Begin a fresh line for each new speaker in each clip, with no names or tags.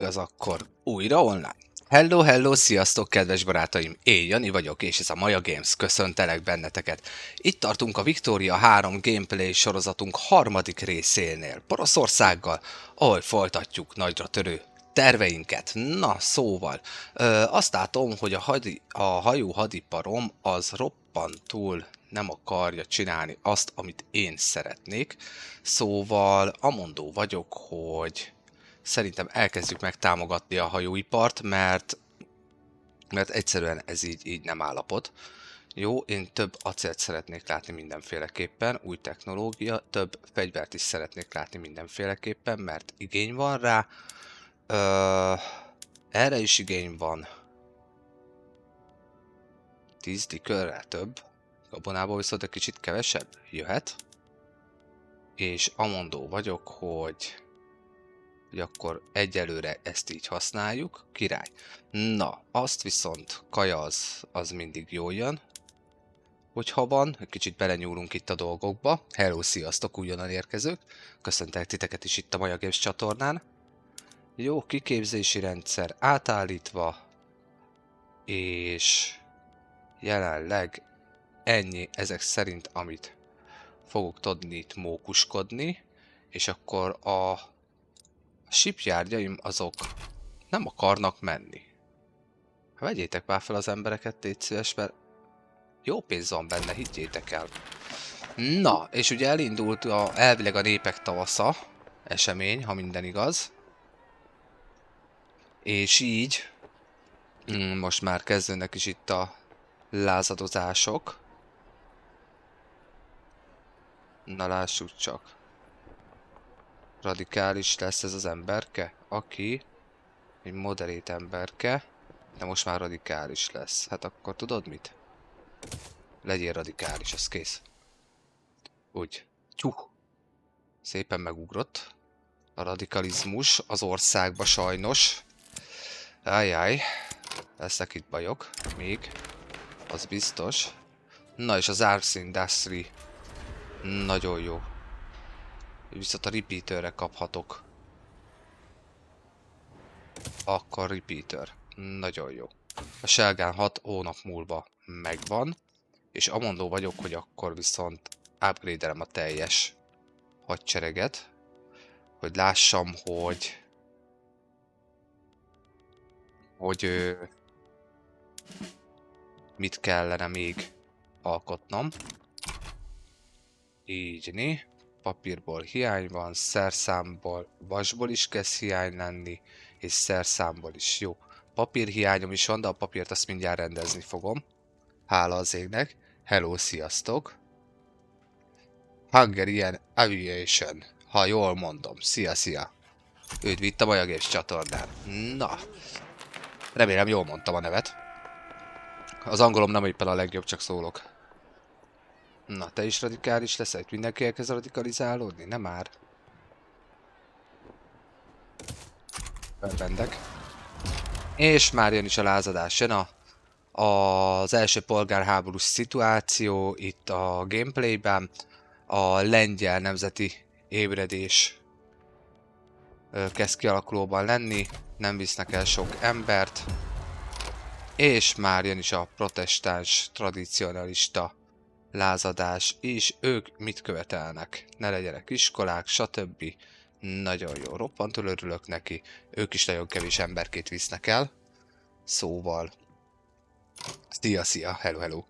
Az akkor újra online. Hello, hello, sziasztok, kedves barátaim! Én Jani vagyok, és ez a Maja Games, köszöntelek benneteket. Itt tartunk a Victoria 3 gameplay sorozatunk harmadik részénél, Poroszországgal, ahol folytatjuk nagyra törő terveinket. Na, szóval, azt látom, hogy a hajó hadiparom az roppantul nem akarja csinálni azt, amit én szeretnék. Szóval, amondó vagyok, hogy szerintem elkezdjük meg támogatni a hajóipart, mert egyszerűen ez így nem állapot. Jó, én több acélt szeretnék látni mindenféleképpen, új technológia, több fegyvert is szeretnék látni mindenféleképpen, mert igény van rá. Erre is igény van. 10 likörrel több. Gabonából viszont egy kicsit kevesebb jöhet. És amondó vagyok, hogy akkor egyelőre ezt így használjuk. Király. Na, azt viszont kaja az mindig jól jön. Hogyha van, egy kicsit belenyúlunk itt a dolgokba. Hello, sziasztok, újonnan érkezők. Köszöntelek titeket is itt a Maja Games csatornán. Jó, kiképzési rendszer átállítva. És jelenleg ennyi ezek szerint, amit fogok tudni itt mókuskodni. És akkor a shipyardjaim azok nem akarnak menni. Vegyétek már fel az embereket, légy szíves, mert jó pénz van benne, higgyétek el. Na, és ugye elindult elvileg a népek tavasza esemény, ha minden igaz. És így most már kezdődnek is itt a lázadozások. Na lássuk csak. Radikális lesz ez az emberke, aki egy moderét emberke, de most már radikális lesz. Hát akkor tudod mit? Legyél radikális, az kész. Úgy. Tyúh. Szépen megugrott. A radikalizmus az országba sajnos. Ajjaj. Lesznek itt bajok. Még. Az biztos. Na és az Arms Industry. Nagyon jó. Viszont a repeaterre kaphatok. Akkor repeater. Nagyon jó. A Shellgun 6 hónap múlva megvan. És amondó vagyok, hogy akkor viszont upgrade-elem a teljes hadsereget. Hogy lássam, hogy mit kellene még alkotnom. Így, papírból hiány van, szerszámból, vasból is kezd hiány lenni, és szerszámból is. Jó, papírhiányom is van, de a papírt azt mindjárt rendezni fogom. Hála az égnek. Hello, sziasztok! Hungarian Aviation, ha jól mondom. Szia, szia! Őt vitt a Maja Games csatornán. Na, remélem jól mondtam a nevet. Az angolom nem éppen a legjobb, csak szólok. Na, te is radikális leszel? Itt mindenki elkezd radikalizálódni? Nem már. Felbendek. És már jön is a lázadás. Jön az első polgárháborús szituáció itt a gameplayben. A lengyel nemzeti ébredés kezd kialakulóban lenni. Nem visznek el sok embert. És már jön is a protestáns, tradicionalista lázadás is. Ők mit követelnek? Ne legyenek iskolák, stb. Nagyon jó, roppantul örülök neki. Ők is nagyon kevés emberkét visznek el. Szóval... Szia, szia, hello, hello.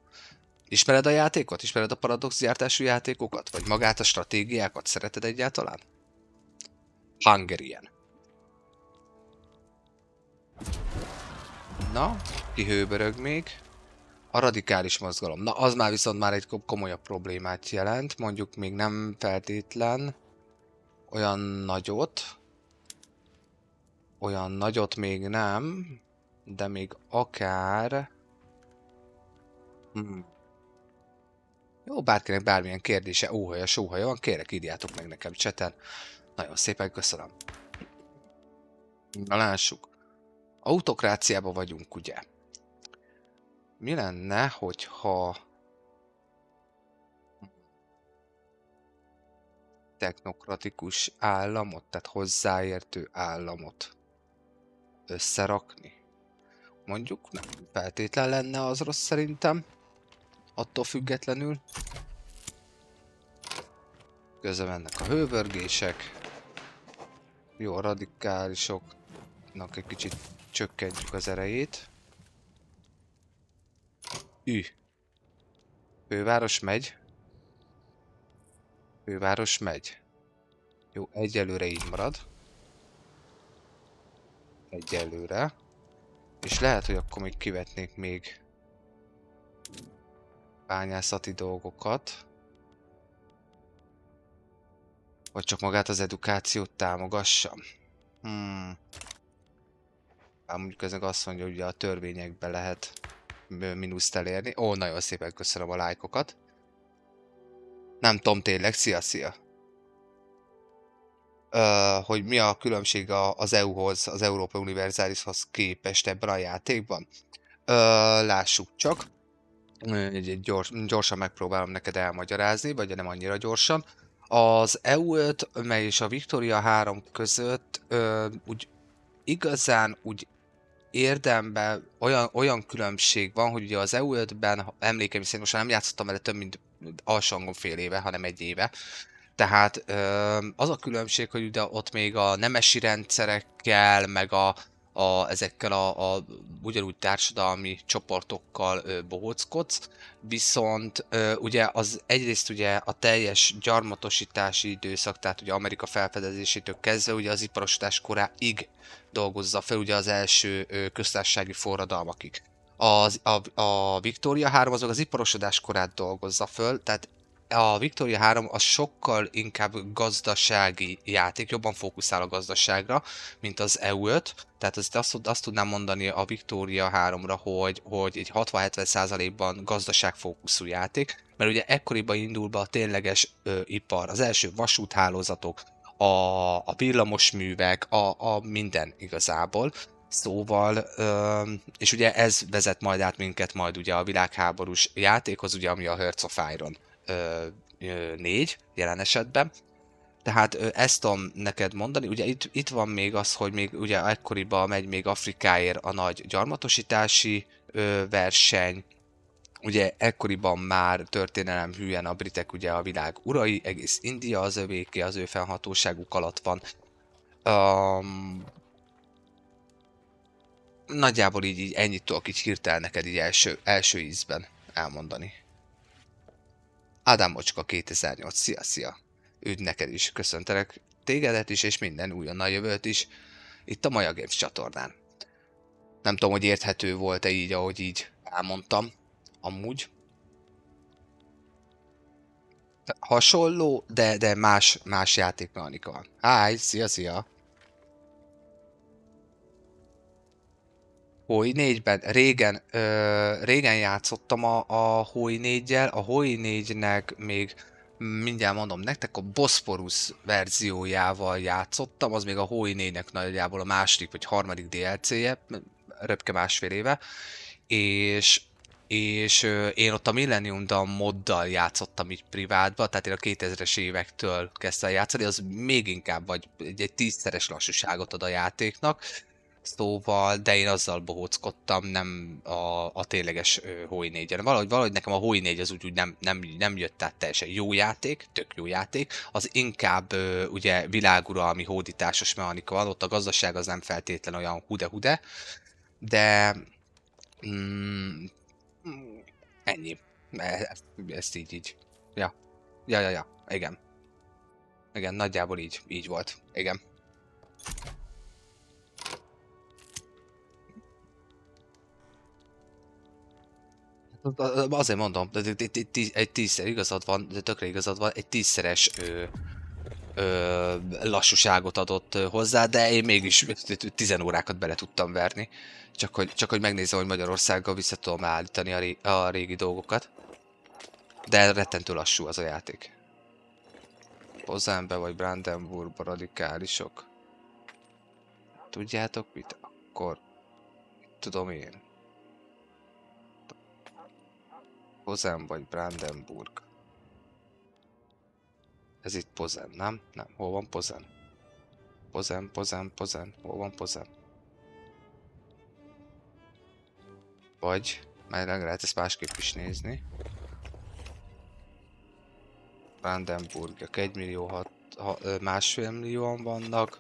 Ismered a játékot? Ismered a paradox gyártású játékokat? Vagy magát a stratégiákat? Szereted egyáltalán? Hungarian. Na, kihőbörög még. A radikális mozgalom. Na, az már viszont már egy komolyabb problémát jelent. Mondjuk még nem feltétlen olyan nagyot. Olyan nagyot még nem. De még akár... Jó, bárkinek bármilyen kérdése, óhaja, sóhaja van, kérek, írjátok meg nekem cseten. Nagyon szépen köszönöm. Na lássuk. Autokráciában vagyunk, ugye? Mi lenne, hogyha... technokratikus államot, tehát hozzáértő államot összerakni. Mondjuk nem feltétlen lenne az rossz szerintem. Attól függetlenül. Közben mennek a hővörgések. Jó, a radikálisoknak egy kicsit csökkentjük az erejét. Főváros megy. Főváros megy. Jó, egyelőre így marad. Egyelőre. És lehet, hogy akkor még kivetnék még bányászati dolgokat. Vagy csak magát az edukációt támogassam. Mondjuk ezek azt mondja, hogy ugye a törvényekben lehet mínuszt elérni. Ó, nagyon szépen köszönöm a lájkokat. Nem tudom tényleg, szia! Hogy mi a különbség az EU-hoz, az Európai Univerzálishoz képest ebben a játékban. Lássuk csak. Gyorsan megpróbálom neked elmagyarázni, vagy nem annyira gyorsan. Az EU5, mely és a Victoria 3 között úgy igazán úgy érdemben olyan különbség van, hogy ugye az EU5-ben emlékeim szerint most nem játszottam vele több mint alsóhangon fél éve, hanem egy éve. Tehát az a különbség, hogy ugye ott még a nemesi rendszerekkel, meg ezekkel a ugyanúgy társadalmi csoportokkal bohóckodsz, viszont ugye az egyrészt ugye a teljes gyarmatosítási időszak, tehát ugye Amerika felfedezésétől kezdve ugye az iparosodás koráig dolgozza fel ugye az első köztársasági forradalmakig. A Victoria 3 azok az iparosodás korát dolgozza föl, tehát a Victoria 3 az sokkal inkább gazdasági játék, jobban fókuszál a gazdaságra, mint az EU5. Tehát azt tudnám mondani a Victoria 3-ra, hogy egy 60-70%-ban gazdaságfókuszú játék, mert ugye ekkoriban indul be a tényleges ipar, az első vasúthálózatok, a villamosművek, a minden igazából. Szóval, és ugye ez vezet majd át minket majd ugye a világháborús játékhoz, ugye ami a Hearts of Iron 4 jelen esetben. Tehát ezt tudom neked mondani, ugye itt van még az, hogy még ugye ekkoriban megy még Afrikáért a nagy gyarmatosítási verseny, ugye ekkoriban már történelem hűen a britek ugye a világ urai, egész India az övéké, az ő fennhatóságuk alatt van. Nagyjából így ennyit tudok így hirtelen neked így első ízben elmondani. Ádám Mocska 2008, szia! Üdv neked is, köszöntelek tégedet is, és minden újonnan jövőt is, itt a Maja Games csatornán. Nem tudom, hogy érthető volt-e így, ahogy így elmondtam, amúgy. Hasonló, de más játékmechanika van. Hi, szia! Hoi 4-ben régen játszottam a Hoi 4-jel, a Hoi 4-nek még mindjárt mondom nektek, a Bosporus verziójával játszottam, az még a Hoi 4-nek nagyjából a második vagy harmadik DLC-je, röpke másfél éve, és én ott a Millennium Dawn moddal játszottam így privátba, tehát én a 2000-es évektől kezdtem játszani, az még inkább vagy egy 10-szeres lassúságot ad a játéknak, szóval, de én azzal bohóckodtam, nem a tényleges Hoi 4-en. Valahogy nekem a Hoi 4 az úgy nem jött át teljesen jó játék, tök jó játék, az inkább ugye világuralmi hódításos mechanika van, ott a gazdaság az nem feltétlen olyan hude-hude, de ennyi. Ezt így. Ja, igen. Igen, nagyjából így volt. Igen. Azért mondom, egy tízszer igazad van, de tökre igazad van, egy 10-szeres lassúságot adott hozzá, de én mégis 10 órákat bele tudtam verni. Csak hogy megnézem, hogy Magyarországgal vissza tudom állítani a régi dolgokat. De rettentő lassú az a játék. Pozenbe vagy Brandenburgba radikálisok. Tudjátok mit? Akkor tudom én. Pozen vagy Brandenburg. Ez itt Pozen, nem? Nem. Hol van Pozen? Pozen. Hol van Pozen? Vagy, meg lehet ezt másképp is nézni. Brandenburgok 1 millió 1,5 millióan vannak.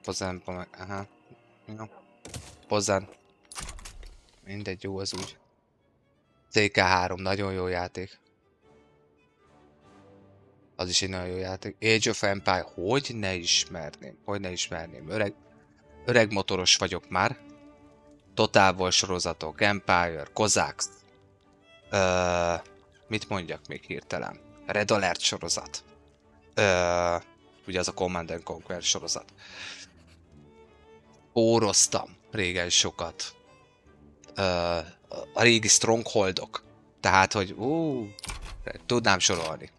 Pozenban meg, aha. Ja. Pozen. Mindegy, jó az úgy. CK3, nagyon jó játék. Az is egy nagyon jó játék. Age of Empire, hogy ne ismerném, hogy ne ismerném. Öreg motoros vagyok már. Total War sorozatok, Empire, Cossacks. Mit mondjak még hirtelen? Red Alert sorozat. Ugye az a Command & Conquer sorozat. Óroztam régen sokat. A régi Strongholdok. Tehát, hogy tudnám sorolni.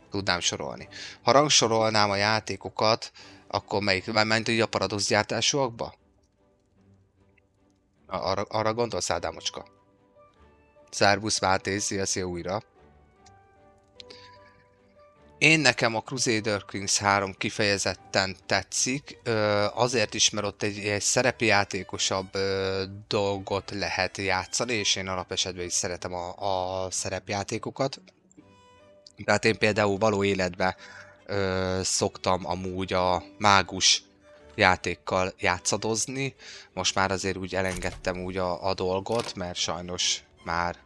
Tudnám sorolni. Ha rangsorolnám a játékokat, akkor melyik? Ment így a Paradox gyártásúakba? Arra gondolsz, Ádámocska? Szervusz Máté, szia újra. Nekem a Crusader Kings 3 kifejezetten tetszik, azért is, mert ott egy szerepjátékosabb dolgot lehet játszani, és én alapesetben is szeretem a szerepjátékokat. Tehát én például való életben szoktam amúgy a mágus játékkal játszadozni. Most már azért úgy elengedtem úgy a dolgot, mert sajnos már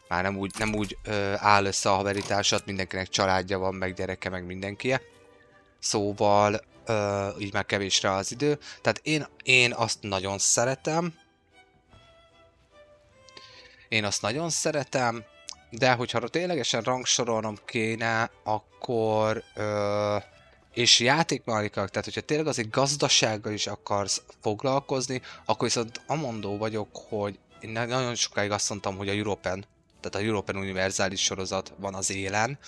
nem úgy áll össze a haveritársat, mindenkinek családja van, meg gyereke, meg mindenkie. Szóval így már kevés rá az idő. Tehát én azt nagyon szeretem. De hogyha ténylegesen rangsorolnom kéne, akkor és játékmechanikák, tehát hogyha tényleg azért gazdasággal is akarsz foglalkozni, akkor viszont amondó vagyok, hogy én nagyon sokáig azt mondtam, hogy a European, tehát a European univerzális sorozat van az élen.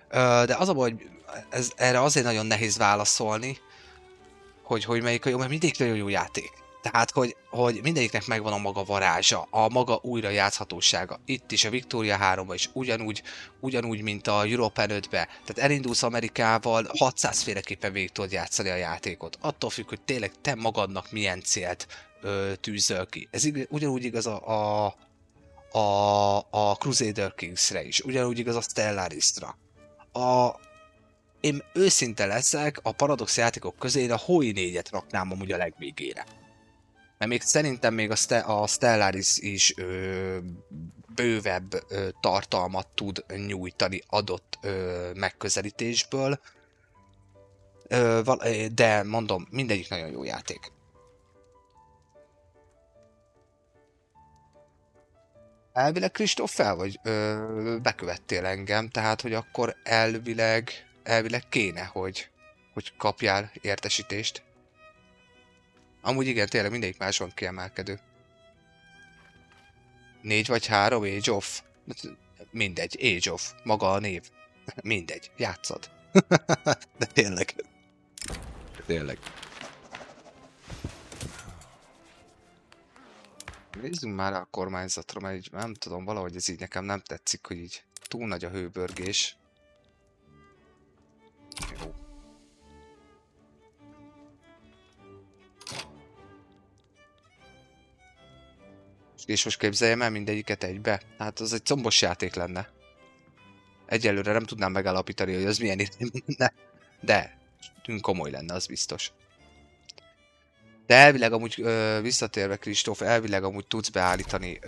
De az a baj, hogy erre azért nagyon nehéz válaszolni, hogy melyik a jó, mert mindig nagyon jó játék. Tehát, hogy mindegyiknek megvan a maga varázsa, a maga újrajátszhatósága. Itt is a Victoria 3-ban is ugyanúgy, mint a European 5-ben. Tehát elindulsz Amerikával, 600 féleképpen végig tudod játszani a játékot. Attól függ, hogy tényleg te magadnak milyen célt tűzöl ki. Ez ugyanúgy igaz a Crusader Kings-re is, ugyanúgy igaz a Stellarisra. Én őszinte leszek, a Paradox játékok közé én a Hoi 4-et raknám amúgy a legvégére. Mert még szerintem még a Stellaris is bővebb tartalmat tud nyújtani adott megközelítésből. De mondom, mindegyik nagyon jó játék. Elvileg Kristóf fel vagy bekövettél engem, tehát hogy akkor elvileg kéne, hogy kapjál értesítést. Amúgy igen, tényleg mindegyik más van kiemelkedő. 4 vagy 3 Age of? Mindegy, Age of. Maga a név. Mindegy, játszad. De tényleg. Tényleg. Nézzünk már a kormányzatra, mert így, nem tudom, valahogy ez így nekem nem tetszik, hogy így túl nagy a hőbörgés. Jó. És most képzeljem el mindegyiket egybe? Hát az egy combos játék lenne. Egyelőre nem tudnám megállapítani, hogy az milyen irányban lenne. De komoly lenne, az biztos. De elvileg amúgy, visszatérve Kristóf, elvileg amúgy tudsz beállítani,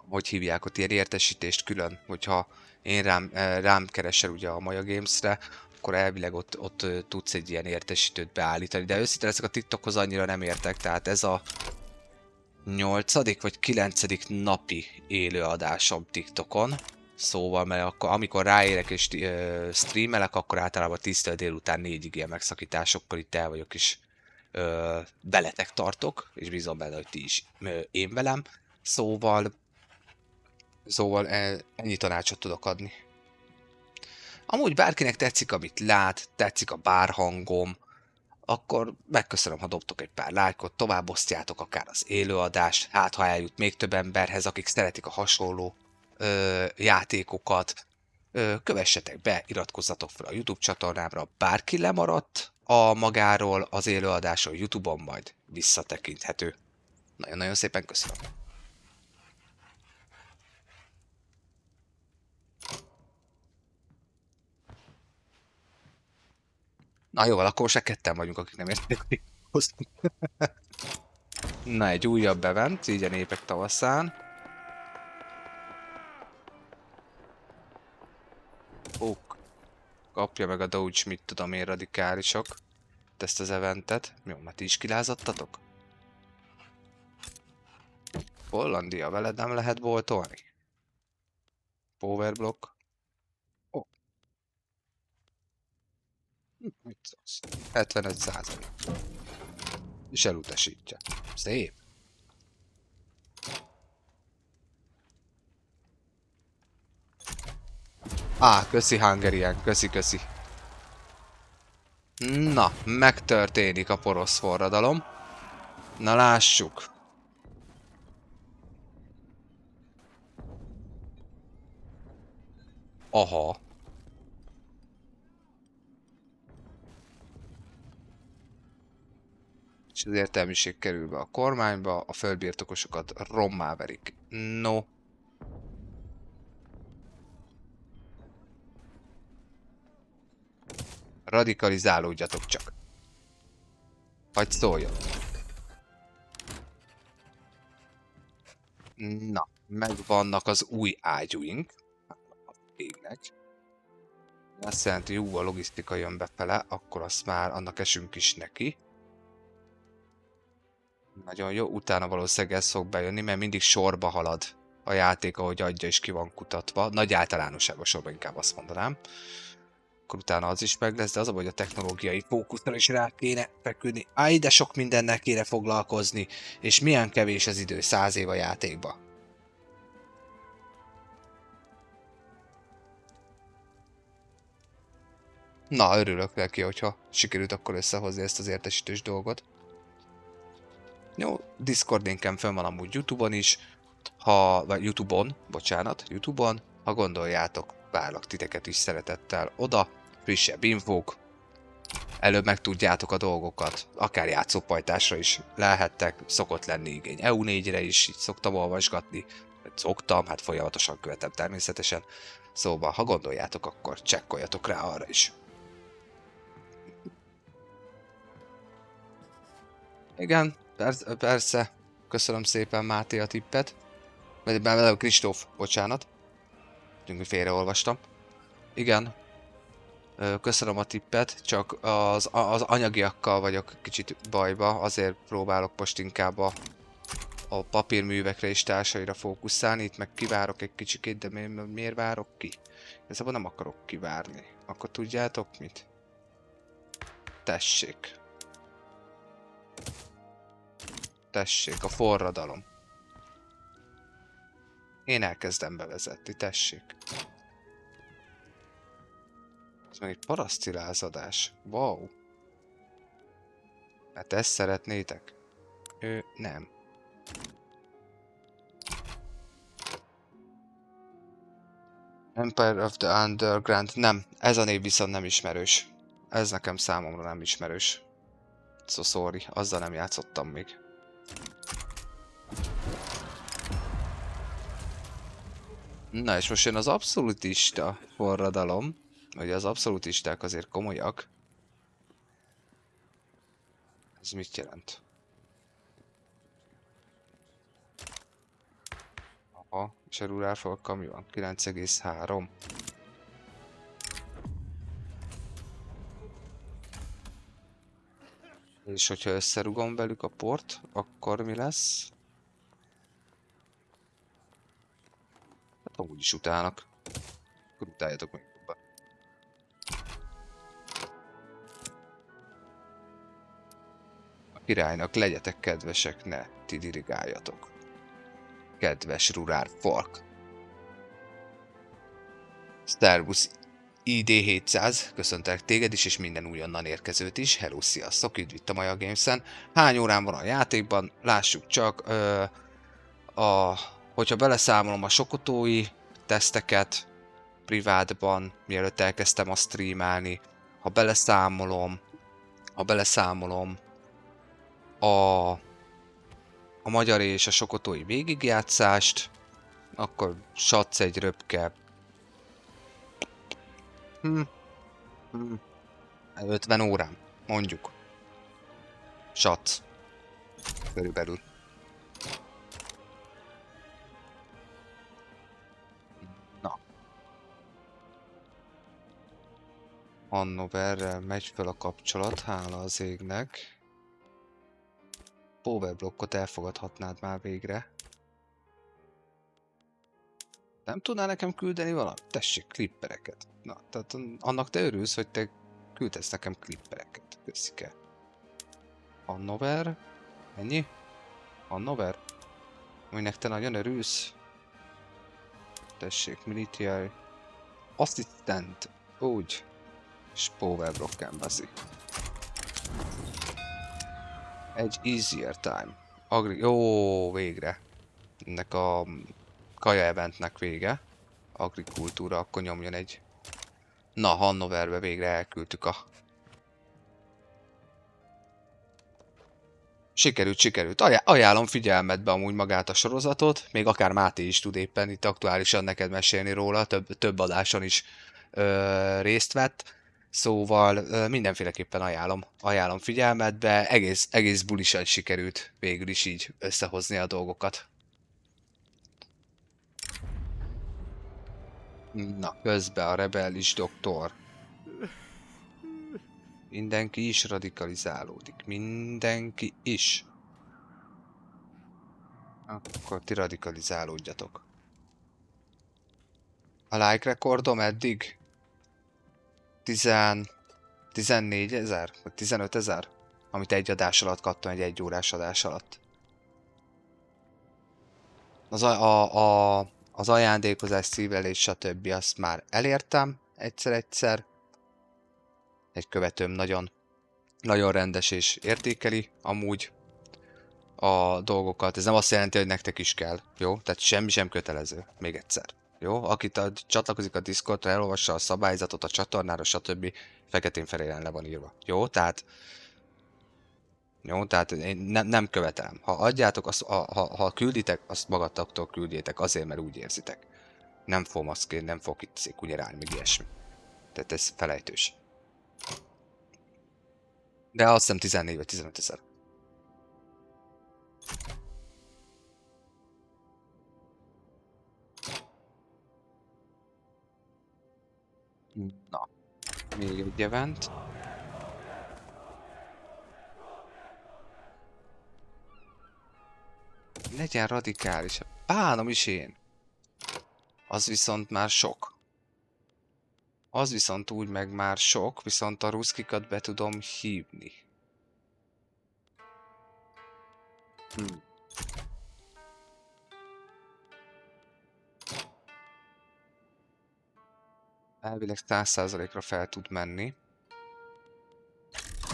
hogy hívják ott, ilyen értesítést külön, hogyha én rám keresel ugye a Maja Games-re, akkor elvileg ott tudsz egy ilyen értesítőt beállítani. De őszintén ezek a TikTokhoz annyira nem értek, tehát ez a 8. vagy 9. napi élőadásom TikTokon. Szóval, mert akkor, amikor ráérek és streamelek, akkor általában 10-től délután 4-ig ilyen megszakításokkal itt el vagyok is veletek tartok, és bízom benne, hogy ti is én velem. Szóval ennyi tanácsot tudok adni. Amúgy bárkinek tetszik, amit lát, tetszik a bárhangom, akkor megköszönöm, ha dobtok egy pár lájkot, továbbosztjátok akár az élőadást, hát ha eljut még több emberhez, akik szeretik a hasonló játékokat. Kövessetek be, iratkozzatok fel a YouTube csatornámra, bárki lemaradt a magáról az élőadásról YouTube-on majd visszatekinthető. Nagyon-nagyon szépen köszönöm. Na jó, akkor se ketten vagyunk, akik nem érték, hogy hoztunk. Na, egy újabb event, így a népek tavaszán. Kapja meg a Doge, mit tudom én, radikálisok. Ezt az eventet. Jó, mert ti is kilázadtatok? Hollandia, veled nem lehet boltolni? Powerblock. Ó. Mit szólsz? 75%. És elutasítja. Szép. Köszi Hungarian, köszi. Na, megtörténik a porosz forradalom. Na lássuk. Aha. És az értelmiség kerül be a kormányba, a földbirtokosokat rommá verik. No. Radikalizálódjatok csak. Hagy szóljon. Na, megvannak az új ágyúink. Égnek. Azt jelenti, hogy a logisztika jön befele, akkor azt már annak esünk is neki. Nagyon jó, utána valószínűleg ez fog bejönni, mert mindig sorba halad a játék, ahogy adja és ki van kutatva. Nagy általánosságban sorban inkább azt mondanám. Akkor utána az is meg lesz, de az a baj, hogy a technológiai fókuszra is rá kéne feküdni. De sok mindennel kéne foglalkozni, és milyen kevés az idő, 100 év a játékba. Na, örülök neki, hogyha sikerült akkor összehozni ezt az értesítős dolgot. Jó, Discord linkem fönn van amúgy YouTube-on is, vagy YouTube-on, ha gondoljátok, várlak titeket is szeretettel oda, frissebb infók, előbb megtudjátok a dolgokat, akár játszópajtásra is lehettek, szokott lenni igény EU4-re is, így szoktam olvasgatni, hát folyamatosan követem természetesen, szóval ha gondoljátok, akkor csekkoljatok rá arra is. Igen, persze, köszönöm szépen Máté a tippet, vagy Kristóf, bocsánat, hogy félreolvastam. Igen, köszönöm a tippet, csak az anyagiakkal vagyok kicsit bajba, azért próbálok most inkább a papírművekre és társaira fókuszálni, itt meg kivárok egy kicsikét, de miért várok ki? Ezzel nem akarok kivárni. Akkor tudjátok mit? Tessék. Tessék, a forradalom. Én elkezdem bevezetni, tessék. Ez meg egy paraszti lázadás. Wow. Hát ezt szeretnétek? Nem. Empire of the Underground. Nem, ez a név viszont nem ismerős. Ez nekem számomra nem ismerős. So sorry, azzal nem játszottam még. Na és most jön az abszolutista forradalom. Ugye az abszolutisták azért komolyak. Ez mit jelent? Aha, és a rurálfalkkal mi van? 9,3. És hogyha összerugom velük a port, akkor mi lesz? Hát amúgy is utálnak. Akkor utáljatok meg jobban. A királynak legyetek kedvesek, ne ti dirigáljatok. Kedves rurár folk. Starbucks ID700, köszöntelek téged is, és minden újonnan érkezőt is. Hello, sziasztok, üdv itt a Maja Games-en. Hány órán van a játékban? Lássuk csak, hogyha beleszámolom a sokotói teszteket privátban, mielőtt elkezdtem a streamálni, ha beleszámolom a a magyar és a sokotói végigjátszást, akkor satsz egy röpke. 50 órán, mondjuk. Satsz. Körülbelül. Na. Hannoverrel megy fel a kapcsolat, hála az égnek. Powerblockot elfogadhatnád már végre. Nem tudnál nekem küldeni valamit? Tessék, klippereket. Na, tehát annak te örülsz, hogy te küldesz nekem klippereket. Köszike. Hannover. Ennyi? Hannover? Aminek te nagyon örülsz? Tessék, military. Assistant. Úgy. És Powerblock bazi. Egy easier time. Jó, végre. Ennek a kaja eventnek vége. Agrikultúra, akkor nyomjon egy. Na, Hannoverbe végre elküldtük a... Sikerült. Ajánlom figyelmetbe amúgy magát a sorozatot, még akár Máté is tud éppen itt aktuálisan neked mesélni róla, több adáson is részt vett. Szóval mindenféleképpen ajánlom figyelmetbe, egész bulisan sikerült végül is így összehozni a dolgokat. Na, közben a rebellis doktor. Mindenki is radikalizálódik. Mindenki is. Akkor ti radikalizálódjatok. A like rekordom eddig 14 000 vagy 15 000, amit egy adás alatt kaptam, egy 1 órás adás alatt. Az ajándékozás, szívelés, stb. Azt már elértem egyszer. Egy követőm nagyon rendes és értékeli amúgy a dolgokat. Ez nem azt jelenti, hogy nektek is kell, jó? Tehát semmi sem kötelező. Még egyszer. Jó? Akit csatlakozik a Discordra, elolvassa a szabályzatot a csatornára, stb. Feketén-fehéren le van írva. Jó? Tehát én nem követelem. Ha adjátok, ha külditek, azt magatoktól küldjétek azért, mert úgy érzitek. Nem fogom azt kérni, nem fog itt székunyerálni, még ilyesmi. Tehát ez felejtős. De azt hiszem 14 vagy 15 000. Na, még egy event. Legyen radikális. Bánom is én. Az viszont már sok. Az viszont úgy meg már sok, viszont a ruszkikat be tudom hívni. Elvileg 100%-ra fel tud menni.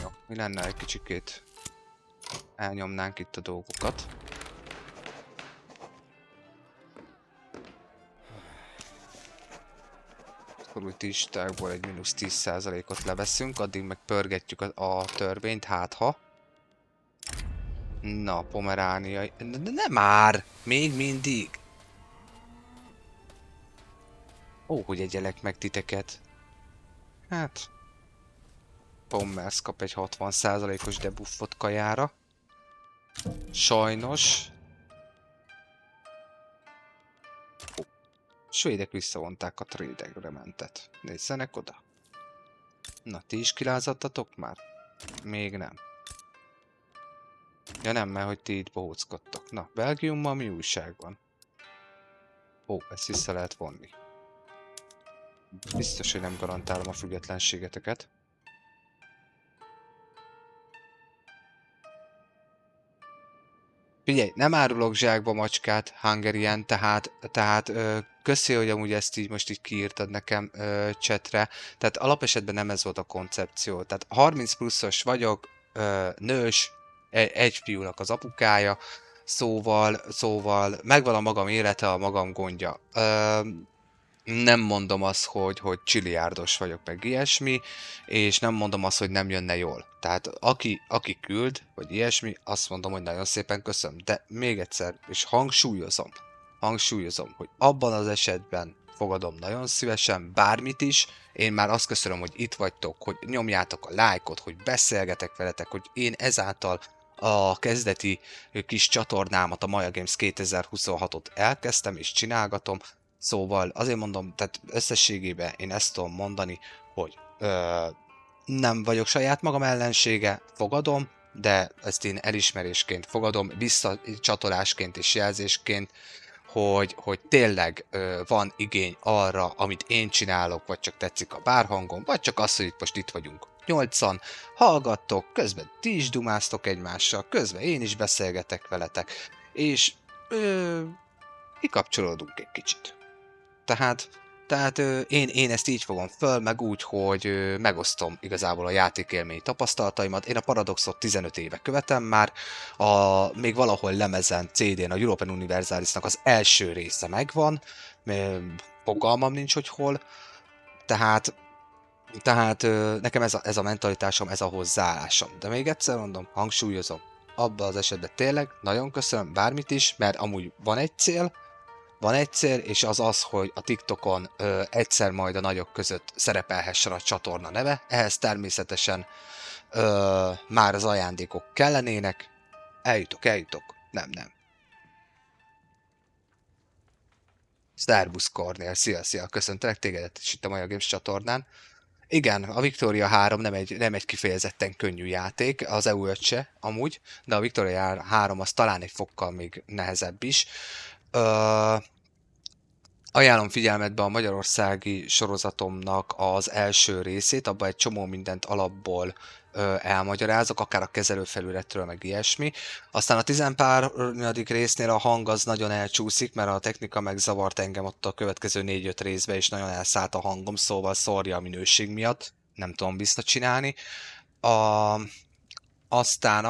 Jó, mi lenne egy kicsikét elnyomnánk itt a dolgokat. Akkor úgy tistákból egy mínusz 10%-ot leveszünk, addig meg pörgetjük a törvényt, hát ha. Na, Pomeránia... Nem már! Még mindig! Ó, hogy egyelek meg titeket. Hát... Pommers kap egy 60%-os debuffot kajára. Sajnos. Svédek visszavonták a trade agreementet. Nézzenek oda. Na, ti is kilázadtatok már? Még nem. Ja nem, mert hogy ti itt bohóckodtok. Na, Belgiummal mi újság van? Ó, ezt vissza lehet vonni. Biztos, hogy nem garantálom a függetlenségeteket. Figyelj, nem árulok zsákba macskát, Hungarian, tehát köszi, hogy amúgy ezt így most így kiírtad nekem chatre. Tehát alapesetben nem ez volt a koncepció. Tehát 30 pluszos vagyok, nős, egy fiúnak az apukája, szóval megvan a magam élete, a magam gondja. Nem mondom azt, hogy csiliárdos vagyok, meg ilyesmi, és nem mondom azt, hogy nem jönne jól. Tehát aki küld, vagy ilyesmi, azt mondom, hogy nagyon szépen köszönöm. De még egyszer, és hangsúlyozom, hogy abban az esetben fogadom nagyon szívesen bármit is. Én már azt köszönöm, hogy itt vagytok, hogy nyomjátok a lájkot, hogy beszélgetek veletek, hogy én ezáltal a kezdeti kis csatornámat, a Maja Games 2026-ot elkezdtem és csinálgatom. Szóval azért mondom, tehát összességében én ezt tudom mondani, hogy nem vagyok saját magam ellensége, fogadom, de ezt én elismerésként fogadom, visszacsatolásként és jelzésként, hogy tényleg van igény arra, amit én csinálok, vagy csak tetszik a bárhangom, vagy csak az, hogy most itt vagyunk 8-an, hallgattok, közben ti is dumáztok egymással, közben én is beszélgetek veletek, és kikapcsolódunk egy kicsit. Tehát én ezt így fogom föl, meg úgy, hogy megosztom igazából a játékélmény tapasztalataimat. Én a Paradoxot 15 éve követem már, még valahol lemezen, CD-n, a European Universalisnak az első része megvan, fogalmam nincs, hogy hol, tehát nekem ez a mentalitásom, ez a hozzáállásom. De még egyszer mondom, hangsúlyozom, abban az esetben tényleg nagyon köszönöm bármit is, mert amúgy van egy cél, és az az, hogy a TikTokon egyszer majd a nagyok között szerepelhessen a csatorna neve. Ehhez természetesen már az ajándékok kellenének. Eljutok. Nem. Szerbusz Kornél, szia, köszöntelek tégedet is itt a Maja Games csatornán. Igen, a Victoria 3 nem egy kifejezetten könnyű játék, az EU5 se amúgy, de a Victoria 3 az talán egy fokkal még nehezebb is. Ajánlom figyelmetbe a magyarországi sorozatomnak az első részét, abban egy csomó mindent alapból elmagyarázok, akár a kezelőfelületről, meg ilyesmi. Aztán a tizenpárnyadik résznél a hang az nagyon elcsúszik, mert a technika megzavart engem ott a következő 4-5 részbe, és nagyon elszállt a hangom, szóval sorry a minőség miatt, nem tudom visszacsinálni. A... Aztán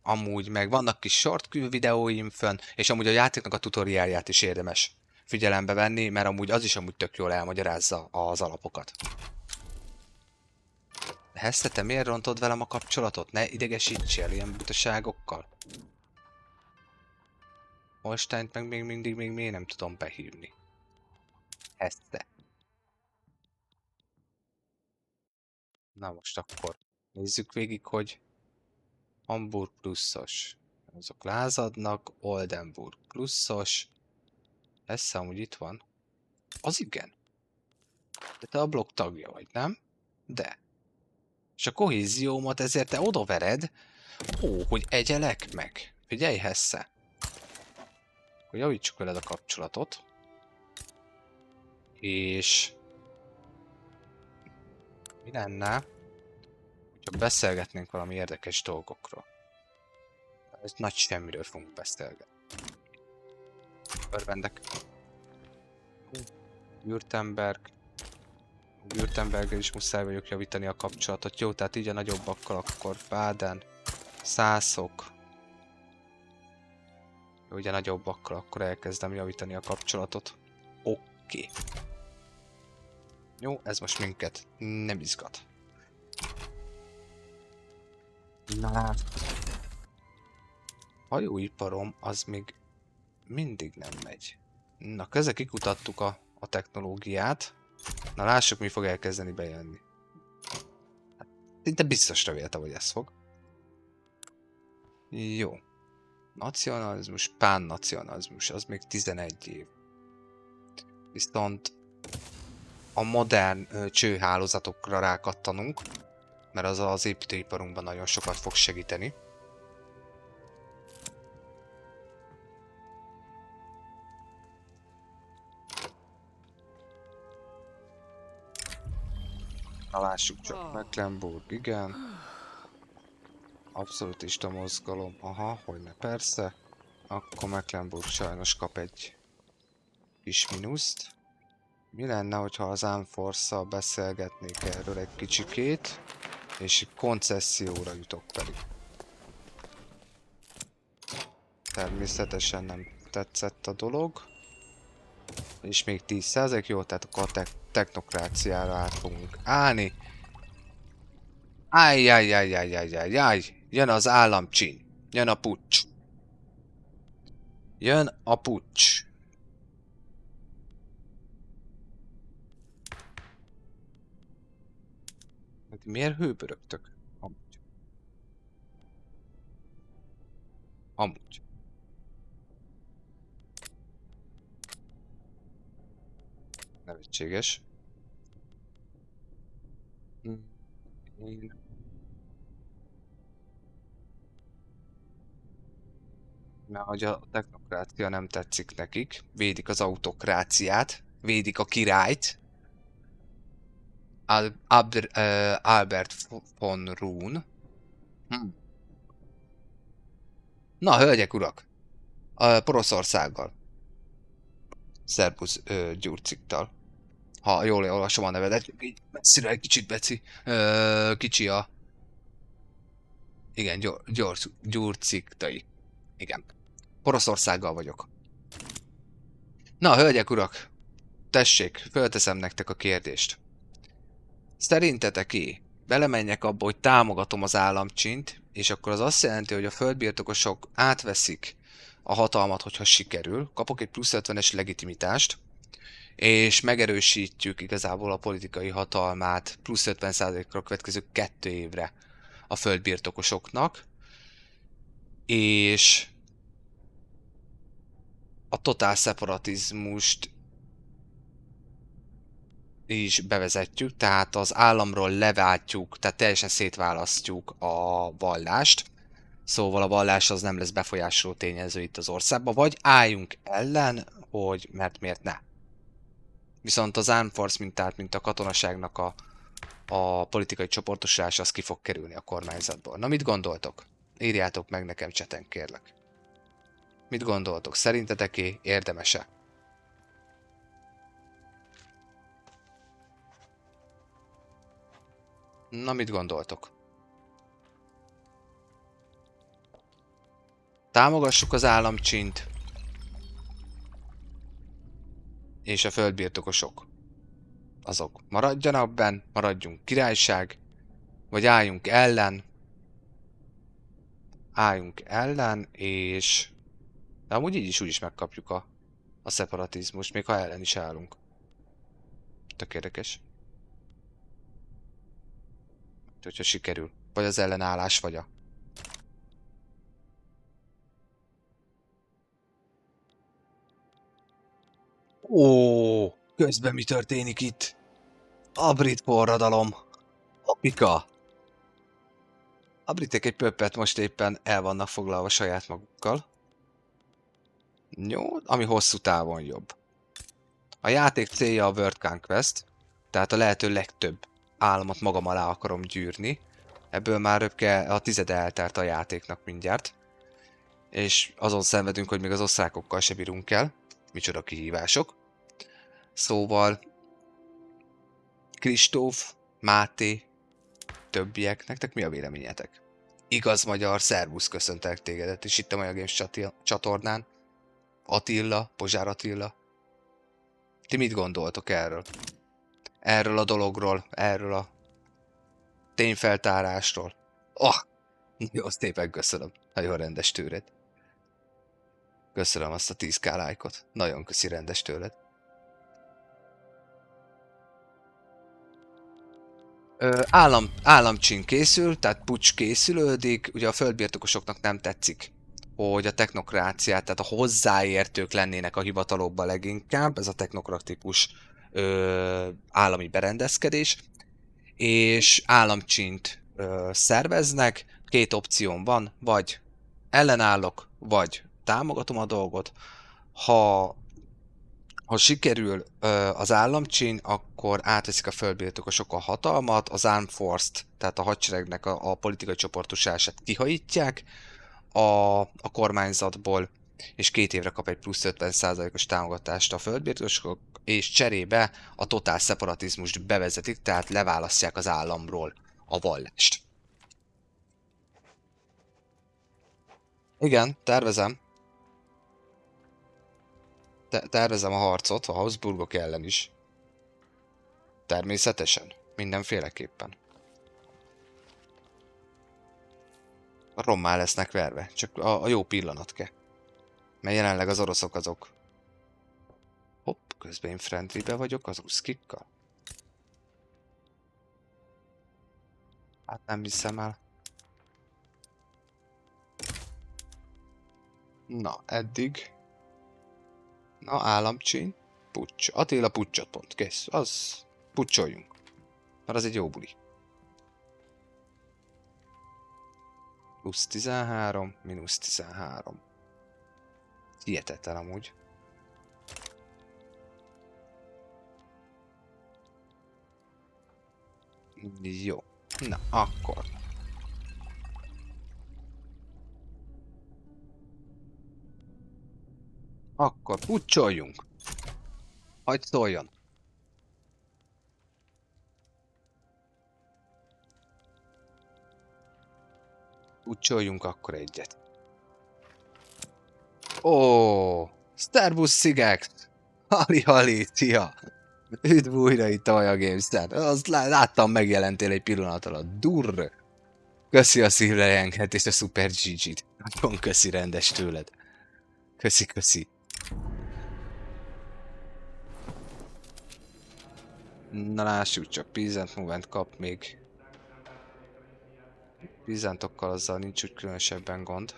amúgy meg vannak kis short videóim fönn, és amúgy a játéknak a tutoriálját is érdemes figyelembe venni, mert az is tök jól elmagyarázza az alapokat. Hesse, te miért rontod velem a kapcsolatot? Ne idegesítsél ilyen butaságokkal. Holsteint meg még mindig miért nem tudom behívni. Hesse. Na most akkor nézzük végig, hogy Hamburg pluszos. Azok lázadnak, Oldenburg pluszos. Hesse amúgy itt van. Az igen. De te a blokk tagja vagy, nem? De. És a kohéziómat ezért te odavered, hogy egyelek meg. Figyelj, Hesse. Akkor javítsuk veled a kapcsolatot. És... mi lenne, hogyha beszélgetnénk valami érdekes dolgokról. Ez nagy semmiről fogunk beszélgetni. Örvendek. Württemberggel is muszáj vagyok javítani a kapcsolatot. Jó, tehát így a nagyobbakkal akkor Baden, Szászok. Jó, ugye nagyobbakkal akkor elkezdem javítani a kapcsolatot. Oké. Jó, ez most minket nem izgat. Na, hajóiparom az még mindig nem megy. Na, közben kikutattuk a technológiát. Na, lássuk, mi fog elkezdeni bejönni. Hát, szinte biztosra véltem, hogy ez fog. Jó. Nacionalizmus, pánnacionalizmus, az még 11 év. Viszont a modern csőhálózatokra rákattanunk, mert az az építőiparunkban nagyon sokat fog segíteni. Na, lássuk csak, Mecklenburg, igen. Abszolútista mozgalom, aha, hogyne, persze. Akkor Mecklenburg sajnos kap egy kis mínuszt. Mi lenne, hogyha az Unforce-szal beszélgetnék erről egy kicsikét, és koncesszióra jutok pedig. Természetesen nem tetszett a dolog. És még 10%, jó, tehát akkor a technokráciára át fogunk állni. Ájjájjájjájjájjáj, jön az államcsin, jön a puccs. Jön a puccs. Miért hőbörögtök? Amúgy. Amúgy. Nevetséges. Én... Mert hogy a technokrácia nem tetszik nekik, védik az autokráciát, védik a királyt, Albert von Roon. Hm. Na, hölgyek, urak! A Poroszországgal. Szerbusz Gyurciktal. Ha jól olvasom a nevedet, így messzire egy kicsit, Beci. Kicsi a... Igen, Gyurciktai. Igen. Poroszországgal vagyok. Na, hölgyek, urak! Tessék, fölteszem nektek a kérdést. Szerintetek belemenjek abba, hogy támogatom az államcsint, és akkor az azt jelenti, hogy a földbirtokosok átveszik a hatalmat, hogyha sikerül, kapok egy plusz 50-es legitimitást, és megerősítjük igazából a politikai hatalmát plusz 50%-ra a következő 2 évre a földbirtokosoknak, és a totál szeparatizmust is bevezetjük, tehát az államról leváltjuk, tehát teljesen szétválasztjuk a vallást, szóval a vallás az nem lesz befolyásoló tényező itt az országban, vagy álljunk ellen, hogy mert miért ne. Viszont az Armed Force mintát, mint a katonaságnak a politikai csoportosulás, az ki fog kerülni a kormányzatból. Na, mit gondoltok? Írjátok meg nekem cseten, kérlek. Mit gondoltok? Szerintetek érdemese? Na, mit gondoltok? Támogassuk az államcsint és a földbirtokosok. Azok maradjanak benn, maradjunk királyság, vagy álljunk ellen, és... De amúgy így is úgy is megkapjuk a szeparatizmust, még ha ellen is állunk. Tök érdekes. Hogyha sikerül. Vagy az ellenállás, vagy a... Ó, közben mi történik itt? A brit forradalom. Apika! A britek egy pöppet most éppen el vannak foglalva saját magukkal. Jó, ami hosszú távon jobb. A játék célja a World Conquest, tehát a lehető legtöbb államot magam alá akarom gyűrni. Ebből már röpke a tizede eltelt a játéknak mindjárt. És azon szenvedünk, hogy még az osztrákokkal se bírunk el. Micsoda kihívások. Szóval... Kristóf, Máté, többiek, nektek mi a véleményetek? Igaz magyar, szervusz, köszöntelek tégedet, és itt a Maja Games csatornán. Attila, Pozsár Attila. Ti mit gondoltok erről? Erről a dologról, erről a tényfeltárásról. Oh! Jó, azt éppen köszönöm. Nagyon rendes tőled. Köszönöm azt a 10k lájkot. Nagyon köszi, rendes tőled. Államcsin készül, tehát puccs készülődik. Ugye a földbirtokosoknak nem tetszik, hogy a technokráciát, tehát a hozzáértők lennének a hivatalokban leginkább, ez a technokratikus állami berendezkedés, és államcsint szerveznek, 2 opción van, vagy ellenállok, vagy támogatom a dolgot. Ha sikerül az államcsin, akkor átveszik a földbirtokosok a hatalmat, az Armed Force-t, tehát a hadseregnek a politikai csoportosulását kihajítják a kormányzatból, és 2 évre kap egy plusz 50%-os támogatást a földbirtokosok, és cserébe a totál szeparatizmust bevezetik, tehát leválasztják az államról a vallást. Igen, tervezem. Tervezem a harcot a Habsburgok ellen is. Természetesen. Mindenféleképpen. Rommá lesznek verve. Csak a jó pillanat kell. Mert jelenleg az oroszok azok. Hopp, közben én friendlybe vagyok az ruszkikkal. Hát nem hiszem el. Na, eddig. Na, államcsíny. Pucs. Attila pucsot pont. Kész. Az. Pucsoljunk. Mert az egy jó buli. Plusz 13, mínusz 13. Hihetetlen amúgy. Jó. Na, akkor. Akkor pucsoljunk. Hagy szóljon. Pucsoljunk akkor egyet. Ó, Starbucks Szigex! Hali, szia! Üdv újra itt a Maja Games-en. Azt láttam, megjelentél egy pillanat alatt. Durr! Köszi a szívlejenket és a Super GG-t. Nagyon köszi rendes tőled. Köszi. Na lássuk csak, Peasant Movement kap még. Peasantokkal azzal nincs úgy különösebben gond.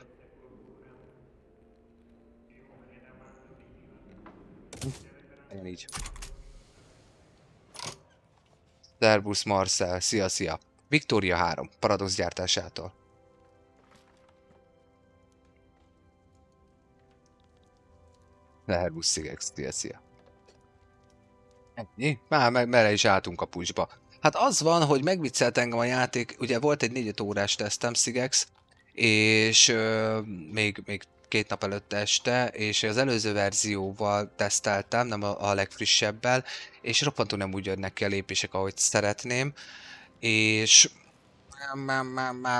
Legyen így. Servus Marcel, szia! Victoria 3, Paradox gyártásától. Servus Szigex, szia! Ennyi? Már merre is álltunk a pushba. Hát az van, hogy megviccelt engem a játék, ugye volt egy 4 órás tesztem Szigex, és még 2 nap előtt este, és az előző verzióval teszteltem, nem a legfrissebbel, és roppantul nem úgy jönnek ki a lépések, ahogy szeretném, és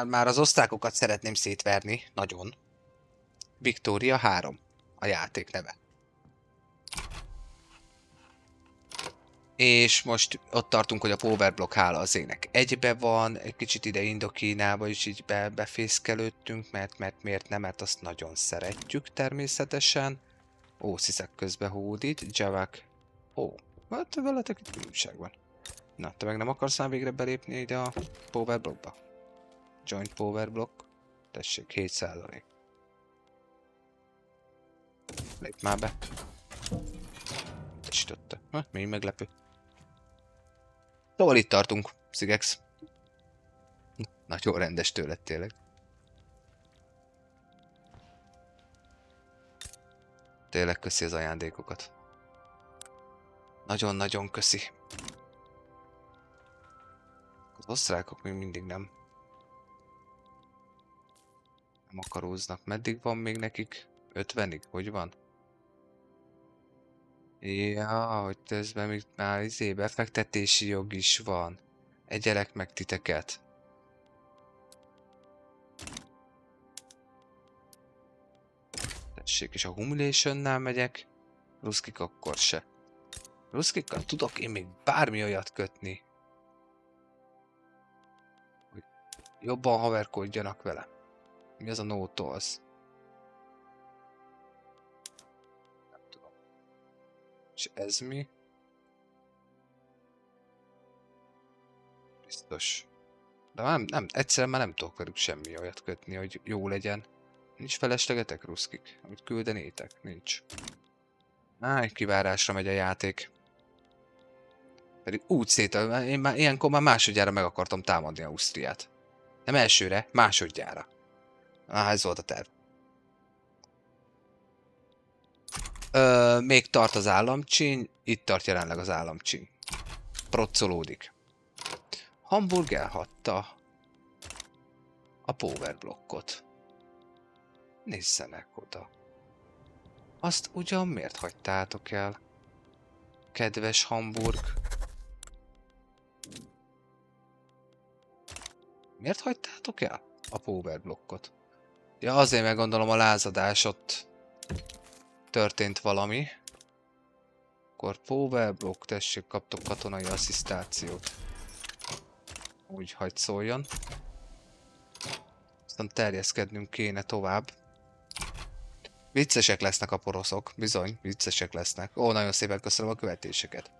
már az osztrákokat szeretném szétverni, nagyon. Victoria 3, a játék neve. És most ott tartunk, hogy a Powerblock hála az égnek egybe van, egy kicsit ide Indokínába is így befészkelődtünk, mert miért nem, mert azt nagyon szeretjük természetesen. Ó, Sziszek közbe hódít, Javak. Ó, hát veletek itt különbség van. Na, te meg nem akarsz már végre belépni ide a Powerblockba? Joint Powerblock. Tessék, 7%. Lép már be. Tesította. Mi meglepő. Szóval itt tartunk, Szigex. Nagyon rendes tőled tényleg. Tényleg köszi az ajándékokat. Nagyon-nagyon köszi. Az osztrákok még mindig nem akaróznak. Meddig van még nekik? 50-ig? Hogy van? Ja, hogy közben még már befektetési jog is van. Egyelek meg titeket. Tessék, és a Humiliationnál megyek. Ruszkik akkor se. Ruszkikkal tudok én még bármi olyat kötni, hogy jobban haverkodjanak vele. Mi az a no tolls? Nem tudom. És ez mi? Biztos. De egyszerűen már nem tudok velük semmi olyat kötni, hogy jó legyen. Nincs feleslegetek, ruszkik? Amit küldenétek? Nincs. Kivárásra megy a játék. Pedig úgy én már ilyenkor már másodjára meg akartam támadni Ausztriát. Nem elsőre, másodjára. Ez volt a terv. Még tart az államcsíny, itt tart jelenleg az államcsíny. Proccolódik. Hamburg elhagyta a Powerblockot. Nézzenek oda. Azt ugyan miért hagytátok el? Kedves Hamburg. Miért hagytátok el a Powerblockot? Ja, azért meg gondolom a lázadás ott történt valami. akkor power block, tessék, kaptok katonai asszisztációt. Úgy hagy szóljon. Aztán terjeszkednünk kéne tovább. Viccesek lesznek a poroszok, bizony, viccesek lesznek. Ó, nagyon szépen köszönöm a követéseket.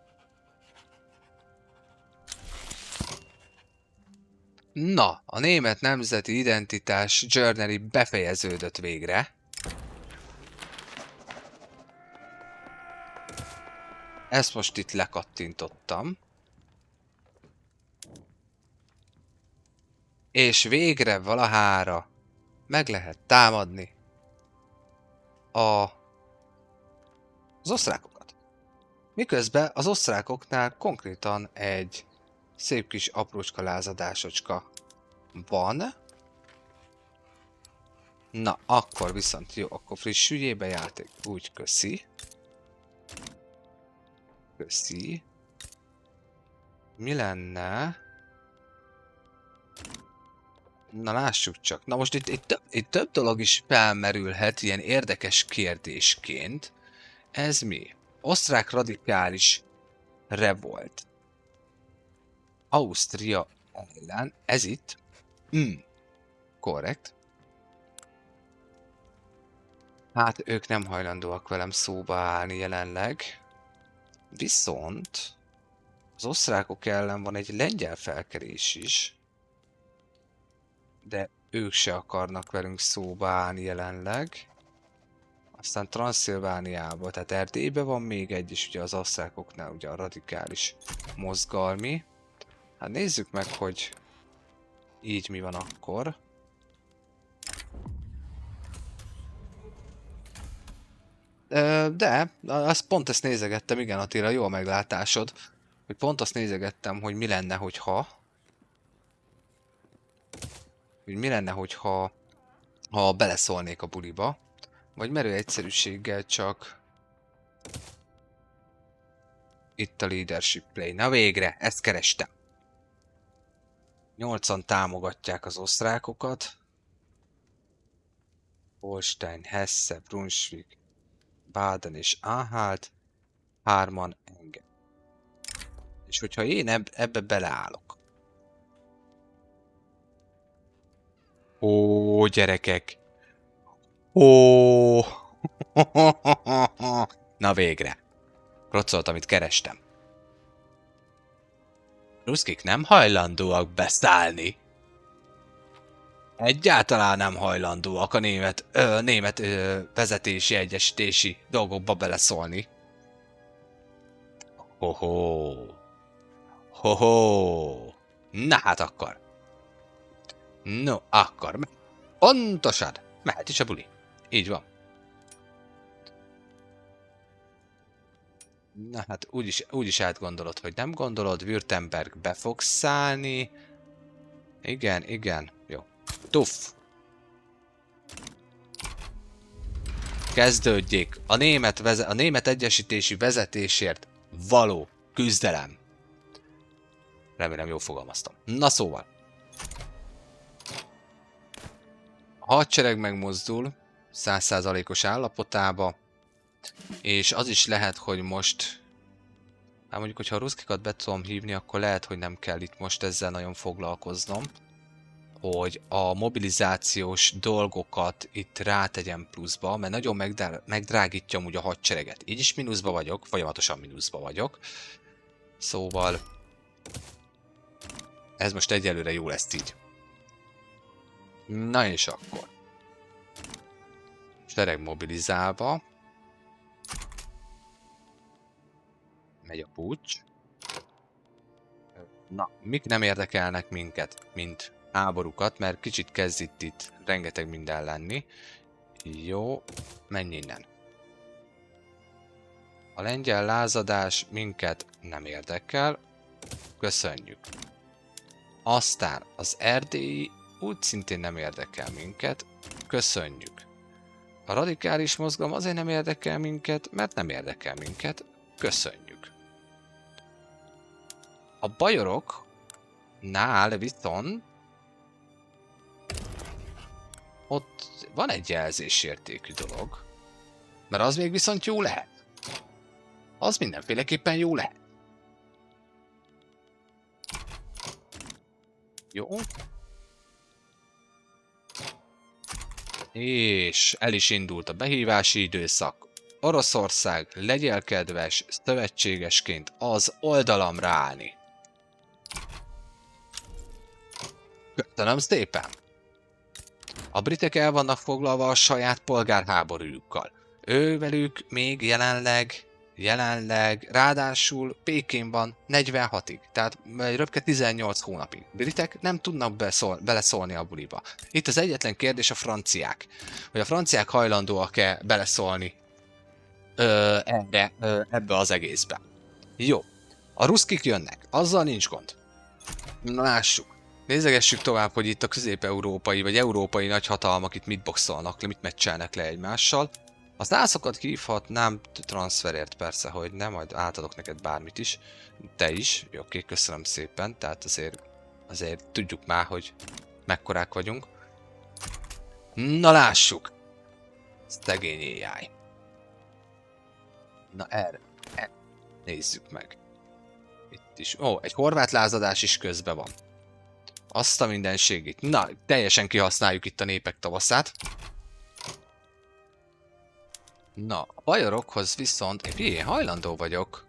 Na, a német nemzeti identitás journey befejeződött végre. Ezt most itt lekattintottam. És végre valahára meg lehet támadni az osztrákokat. Miközben az osztrákoknál konkrétan egy szép kis aprócska lázadásocska van. Na, akkor viszont jó, akkor frissüljél be játék. Úgy, köszi. Köszi. Mi lenne? Na lássuk csak. Na most itt több dolog is felmerülhet ilyen érdekes kérdésként. Ez mi? Osztrák radikális revolt. Ausztria ellen. Ez itt? Korrekt. Hát ők nem hajlandóak velem szóba állni jelenleg. Viszont az osztrákok ellen van egy lengyel felkelés is. De ők se akarnak velünk szóba állni jelenleg. Aztán Transzilvániában, tehát Erdélyben van még egy, és ugye az osztrákoknál ugye a radikális mozgalmi. Hát nézzük meg, hogy így mi van akkor. De, pont ezt nézegettem, igen Attila, jó a meglátásod. Hogy pont azt nézegettem, hogy mi lenne, hogyha... Hogy mi lenne, hogyha beleszólnék a buliba. Vagy merő egyszerűséggel csak... Itt a leadership play. Na végre, ezt kerestem. 8-an támogatják az osztrákokat. Holstein, Hesse, Brunswick, Baden és Anhalt. 3-an engem. És hogyha én ebbe beleállok. Ó, gyerekek! Ó! Na végre! Rocolt, amit kerestem. Ruszkik nem hajlandóak beszállni. Egyáltalán nem hajlandóak a német vezetési, egyesítési dolgokba beleszólni. Ho-ho! Ho-ho! Na hát akkor! No, akkor... Pontosan! Mehet is a buli. Így van. Na hát úgyis átgondolod, hogy nem gondolod, Württemberg be fog szállni. Igen, jó. Tuff! Kezdődjék a német egyesítési vezetésért való küzdelem. Remélem jól fogalmaztam. Na szóval. A hadsereg megmozdul 100%-os állapotába, és az is lehet, hogy most... Hát mondjuk, hogyha a ruszkikat be tudom hívni, akkor lehet, hogy nem kell itt most ezzel nagyon foglalkoznom. Hogy a mobilizációs dolgokat itt rátegyem pluszba, mert nagyon megdrágítja amúgy a hadsereget. Így is mínuszba vagyok, folyamatosan mínuszba vagyok. Szóval... Ez most egyelőre jó lesz így. Na és akkor. Sereg mobilizálva. Megy a puccs. Na, mik nem érdekelnek minket, mint háborúkat, mert kicsit kezd itt rengeteg minden lenni. Jó, menj innen. A lengyel lázadás minket nem érdekel. Köszönjük. Aztán az erdélyi úgy szintén nem érdekel minket. Köszönjük. A radikális mozgalom azért nem érdekel minket, mert nem érdekel minket. Köszönjük. A bajoroknál viszont ott van egy jelzésértékű dolog, mert az még viszont jó lehet. az mindenféleképpen jó lehet. Jó. És el is indult a behívási időszak. Oroszország, legyél kedves, szövetségesként az oldalamra állni. Köszönöm szépen! A britek el vannak foglalva a saját polgárháborújukkal. Ővelük még jelenleg, ráadásul Pékinban 46-ig, tehát röpke 18 hónapig. Britek nem tudnak beleszólni a buliba. Itt az egyetlen kérdés a franciák. Hogy a franciák hajlandóak-e beleszólni ebbe az egészbe. Jó. A ruszkik jönnek, azzal nincs gond. Na lássuk. Nézegessük tovább, hogy itt a közép-európai vagy európai nagyhatalmak itt mit boxolnak le, mit meccselnek le egymással. A szászokat hívhatnám transferért persze, hogy nem, majd átadok neked bármit is. Te is. Jó, oké, köszönöm szépen. Tehát azért tudjuk már, hogy mekkorák vagyunk. Na lássuk! Szegény AI. Na erre. Nézzük meg. Itt is. Ó, egy horvát lázadás is közben van. Azt a mindenségét. Na, teljesen kihasználjuk itt a népek tavaszát. Na, a bajorokhoz viszont én hajlandó vagyok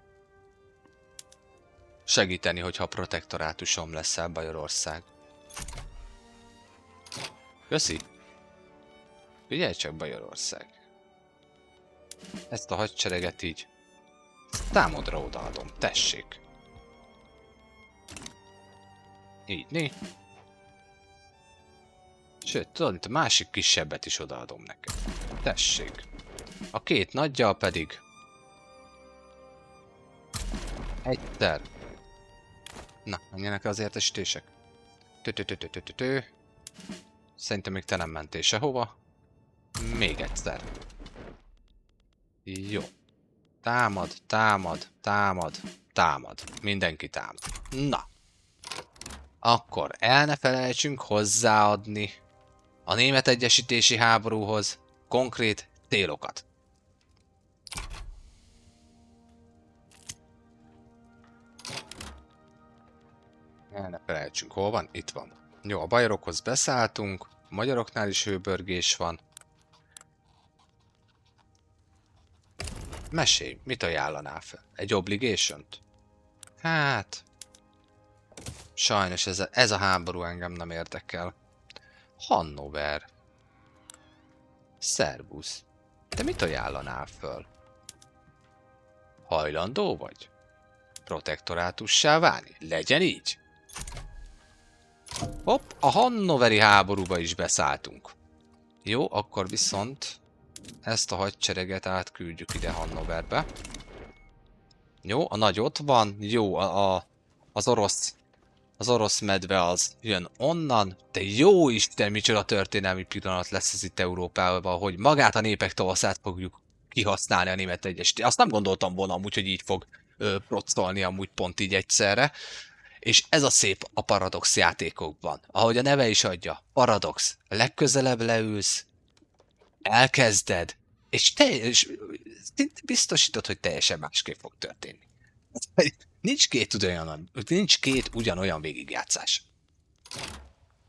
segíteni, hogyha protektorátusom leszel Bajorország. Köszi. Figyelj csak, Bajorország. Ezt a hadsereget így támadra odaadom. Tessék. Így, né? Sőt, tudod, itt a másik kisebbet is odaadom neked. Tessék. A két nagyjal pedig... egyszer. Na, menjenek az értesítések. Szerintem még te nem mentél sehova. Még egyszer. Jó. Támad, támad, támad, támad. Mindenki támad. Na. Akkor el ne felejtsünk hozzáadni a német egyesítési háborúhoz konkrét célokat. El ne felejtsünk, hol van? Itt van. Jó, a bajorokhoz beszálltunk, a magyaroknál is hőbörgés van. Mesélj, mit ajánlanál fel? Egy obligation-t? Hát... sajnos ez a háború engem nem érdekel. Hannover. Szervusz. Te mit ajánlanál föl? Hajlandó vagy? Protektorátussá válni? Legyen így? Hopp, a hannoveri háborúba is beszálltunk. Jó, akkor viszont ezt a hadsereget átküldjük ide Hannoverbe. Jó, a nagy ott van. Jó, az orosz medve az jön onnan. De jó Isten, micsoda történelmi pillanat lesz ez itt Európában, hogy magát a népek tavaszát fogjuk kihasználni a német egyesítést. Azt nem gondoltam volna amúgy, hogy így fog proccolni amúgy pont így egyszerre. És ez a szép a paradox játékokban. Ahogy a neve is adja, paradox. Legközelebb leülsz, elkezded, és biztosítod, hogy teljesen másképp fog történni. Nincs két ugyanolyan végigjátszás.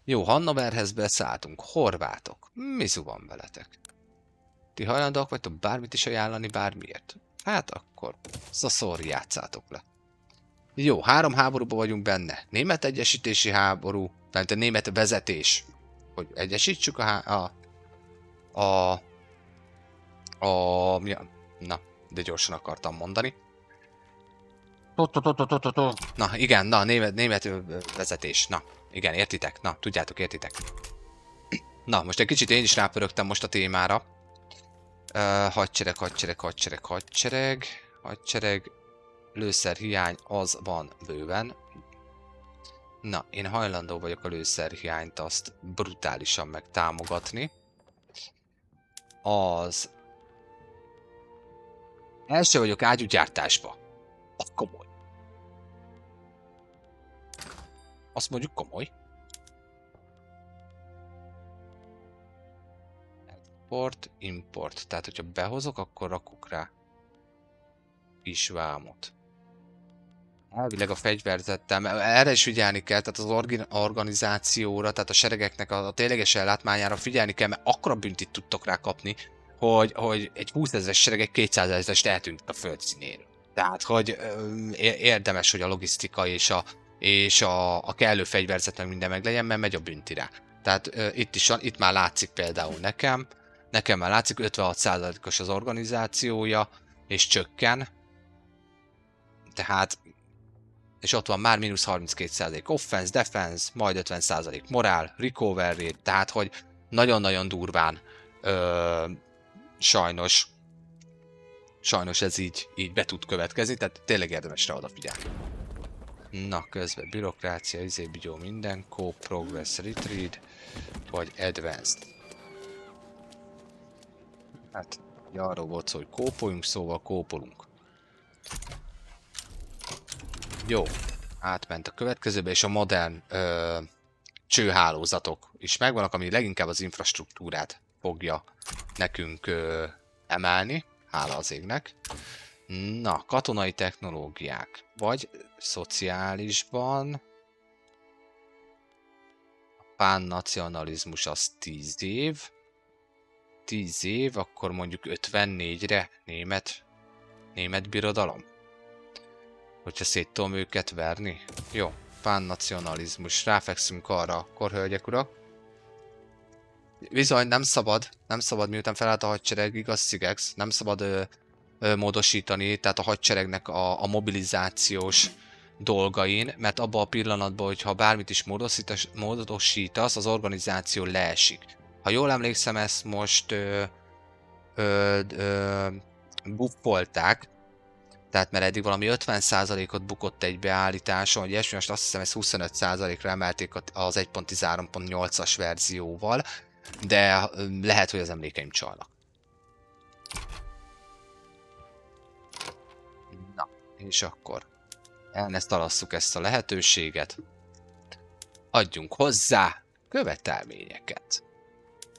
Jó, Hannoverhez beszálltunk. Horvátok. Mizu van veletek? Ti hajlandóak vagytok bármit is ajánlani bármiért? Hát akkor szaszor játszátok le. Jó, 3 háborúban vagyunk benne. Német egyesítési háború, tehát a német vezetés. Hogy egyesítsük na, de gyorsan akartam mondani. Na, igen, na, német vezetés. Na, igen, értitek? Na, tudjátok, értitek. Na, most egy kicsit én is rápörögtem most a témára. Hadsereg. Lőszerhiány az van bőven. Na, én hajlandó vagyok a lőszerhiányt azt brutálisan megtámogatni. Az... első vagyok ágyúgyártásba. Az komoly. Azt mondjuk komoly. Import. Tehát, hogyha behozok, akkor rakok rá. kis vámot. Elvileg a fegyverzettel, erre is figyelni kell, tehát az organizációra, tehát a seregeknek a tényleges ellátmányára figyelni kell, mert akkora büntit tudtok rá kapni, hogy egy 20 000-es sereg egy 200 000-est eltűnt a földszínéről. Tehát, hogy érdemes, hogy a logisztika és a kellő fegyverzet meg minden meglegyen, mert megy a bünti rá. Tehát itt már látszik például nekem már látszik 56%-os az organizációja, és csökken. Tehát és ott van már mínusz 32% offense, defense, majd 50% morál, recover rate, tehát hogy nagyon-nagyon durván sajnos ez így be tud következni, tehát tényleg érdemes rá odafigyelni. Na, közben bürokrácia, izébigyó minden, cope, progress, retreat, vagy advanced. Hát, arról volt szó, hogy kópoljunk, szóval kópolunk. Jó, átment a következőbe, és a modern csőhálózatok is megvannak, ami leginkább az infrastruktúrát fogja nekünk emelni, hála az égnek. Na, katonai technológiák, vagy szociálisban a pánnacionalizmus az 10 év. 10 év, akkor mondjuk 54-re német birodalom. Hogyha szét tudom őket verni. Jó, pánnacionalizmus, ráfekszünk arra, akkor hölgyek urak. Bizony, nem szabad, miután felállt a hadsereg, igaz Szigex, nem szabad módosítani, tehát a hadseregnek a mobilizációs dolgain, mert abban a pillanatban, hogyha bármit is módosítasz, az organizáció leesik. Ha jól emlékszem, ezt most buffolták, tehát mert eddig valami 50%-ot bukott egy beállításon, hogy ilyesmi, most azt hiszem ezt 25%-ra emelték az 1.13.8-as verzióval, de lehet, hogy az emlékeim csalnak. Na, és akkor elnesztalasszuk ezt a lehetőséget. Adjunk hozzá követelményeket.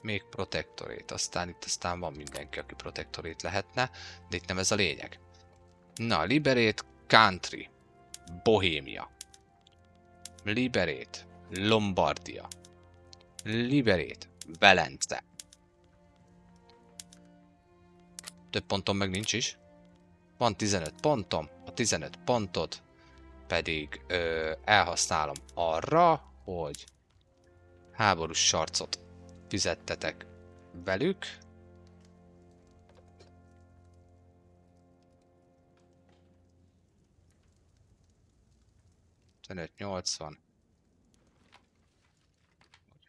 Még Protectorate, aztán van mindenki, aki Protectorate lehetne, de itt nem ez a lényeg. Na, Liberate Country, Bohémia. Liberate Lombardia. Liberate Velence. Több pontom meg nincs is. Van 15 pontom, a 15 pontot pedig elhasználom arra, hogy háborús sarcot fizettetek velük. ...80.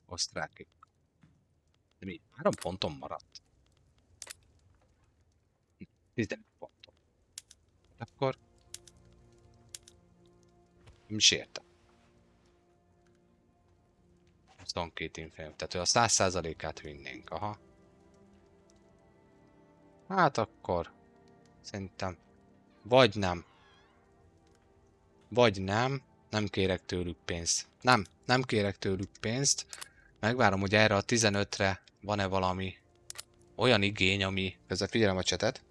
Osztrákik. De mi? 3 ponton maradt. 15 ponton. Akkor... nem is értem. 22 infém. Tehát ő a 100%-át vinnénk. Aha. Hát akkor... szerintem... vagy nem. Vagy nem. Nem kérek tőlük pénzt. Nem kérek tőlük pénzt. Megvárom, hogy erre a 15-re van-e valami olyan igény, ami... közben figyelem a csetet.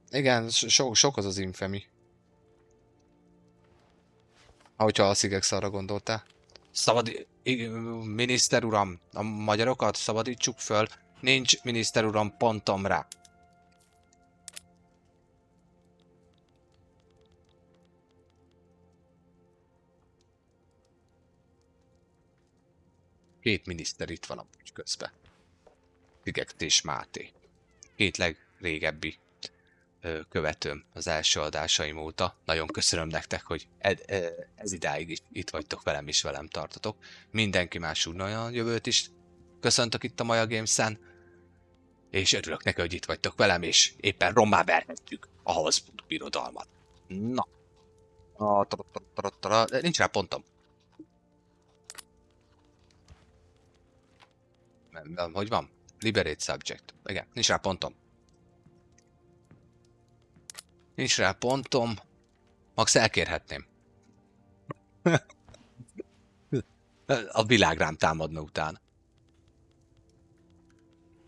Igen, sok az az infemi. Ahogyha a Szigex arra gondoltál. Miniszter uram, a magyarokat szabadítsuk föl. Nincs miniszter uram, pontom rá. Két miniszter itt van amúgy közben. Szigex és Máté. Két legrégebbi követőm az első adásaim óta. Nagyon köszönöm nektek, hogy ez idáig is itt vagytok velem és velem tartotok. Mindenki más úgy nagyon jövőt is köszöntök itt a Maja Games-en. És örülök neki, hogy itt vagytok velem, és éppen rommá verhetjük a Habsburg birodalmat. Na. Nincs rá pontom. Hogy van? Liberate subject. Igen, nincs rá pontom. Nincs rá pontom. Max elkérhetném. A világ rám támadna utána.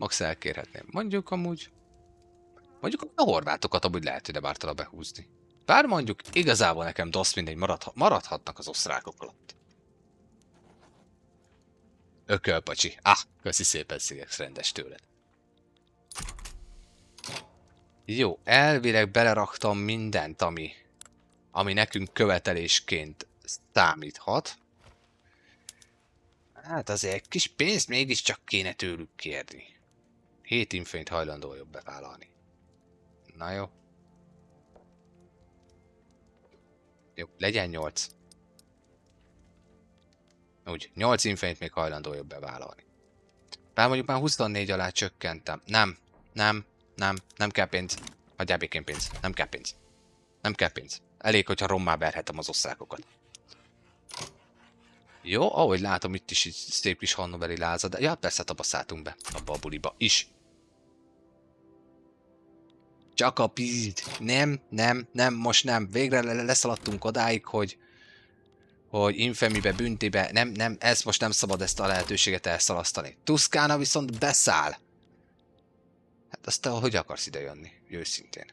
Max elkérhetném. Mondjuk amúgy... Mondjuk a horvátokat amúgy lehet ide bártala behúzni. Bár mondjuk igazából nekem dosz mindegy, maradhatnak az osztrákok alatt. Ökölpacsi. Köszi szépen, Szigex, rendes tőled. Jó, elvileg beleraktam mindent, ami nekünk követelésként számíthat. Hát azért egy kis pénzt mégiscsak kéne tőlük kérni. 7 infényt hajlandó vagyok bevállalni. Na jó. Jó, legyen 8. Úgy, 8 infényt még hajlandó jobb bevállalni. Bár mondjuk már 24 alá csökkentem. Nem kell pénz. Hagyjál békén pénz. Nem kell pénz. Nem kell pénz. Elég, hogyha rommá verhetem az osztrákokat. Jó, ahogy látom, itt is szép kis hannoveri lázad. Ja, persze tapasztaltunk be abba a buliba is. Csak a píz. Nem, most nem. Végre leszaladtunk odáig, hogy Infamibe, Büntibe, nem, ezt most nem szabad ezt a lehetőséget elszalasztani. Tuszkána viszont beszáll. Hát azt te hogy akarsz ide jönni? Őszintén.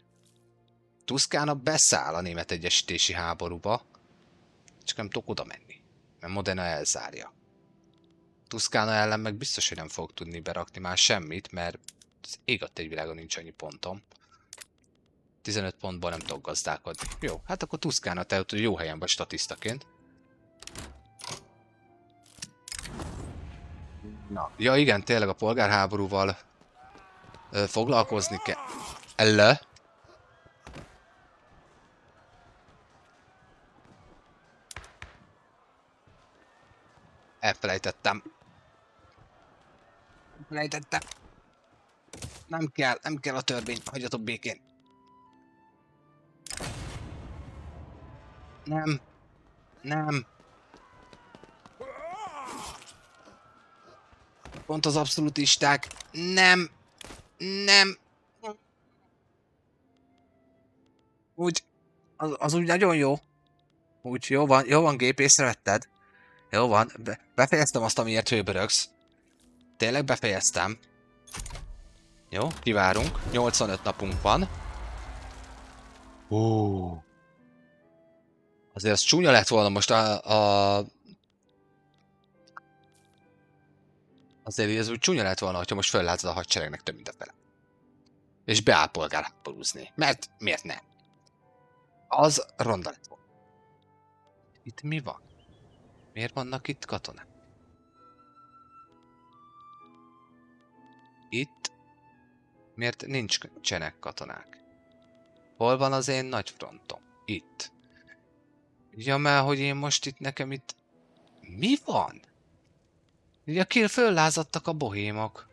Tuszkána beszáll a német egyesítési háborúba. Csak nem tudok oda menni. Mert Modena elzárja. Tuszkána ellen meg biztos, hogy nem fog tudni berakni már semmit, mert az ég adta egy világon nincs annyi pontom. 15 pontból nem tudok gazdálkodni. Jó, hát akkor Tuszkána te ott jó helyen vagy statisztaként. Na. Ja igen, tényleg a polgárháborúval foglalkozni kell. Elle? Elfelejtettem. Nem kell a törvény, hagyjatok békén. Nem. Pont az abszolutisták. Nem. Úgy, az úgy nagyon jó. Úgy, jó van, gép, észrevetted. Jó van, befejeztem azt, amiért hőbörögsz. Tényleg befejeztem. Jó, kivárunk. 85 napunk van. Azért az csúnya lett volna most Azért ez úgy csúnya lett volna, hogyha most föllázad a hadseregnek több mint a fele. És beáll polgárháborúzni. Mert miért ne? Az ronda lett volna. Itt mi van? Miért vannak itt katonák? Itt? Miért nincsenek katonák? Hol van az én nagy frontom? Itt. Ja, mert hogy én most itt nekem itt... Mi van? Ugye kill föllázadtak a bohémok.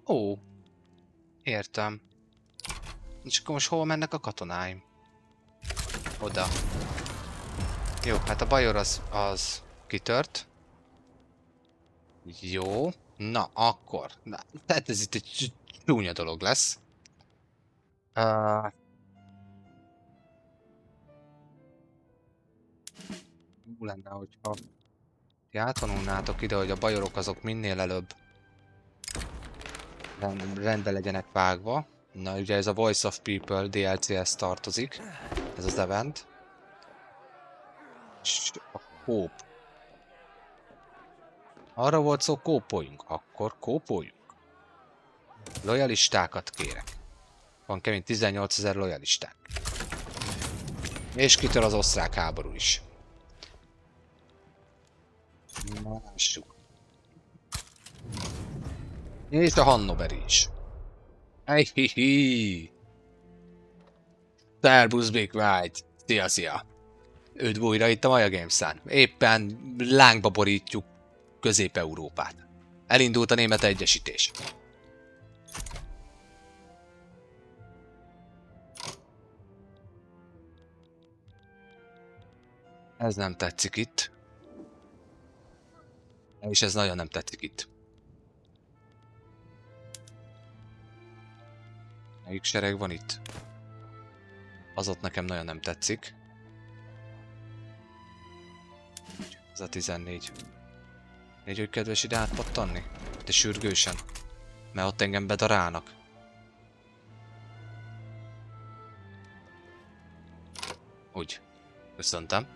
Ó. Értem. És akkor most hol mennek a katonáim? Oda. Jó, hát a bajor az kitört. Jó. Na, akkor. Na, tehát ez itt egy csúnya dolog lesz. Jó lenne, hogyha ti áttanulnátok ide, hogy a bajorok azok minél előbb rendbe legyenek vágva. Na, ugye ez a Voice of People DLC-hez tartozik. Ez az event. És a kóp. Arra volt szó, kópoljunk. Akkor kópoljunk. Lojalistákat kérek. Van kemény 18 000 lojalisták. És kitör az osztrák háború is. Na, lássuk. És a Hannoveri is. Hihi. Szerbusz Big White. Szia. Üdv újra itt a Maja Games-en. Éppen lángba borítjuk Közép-Európát. Elindult a német egyesítés. Ez nem tetszik itt. És ez nagyon nem tetszik itt. Melyik sereg van itt? Az ott nekem nagyon nem tetszik. Ez a 14. Négy, hogy kedves ide átpattanni? De sürgősen. Mert ott engem bedarálnak. Úgy. Köszöntem.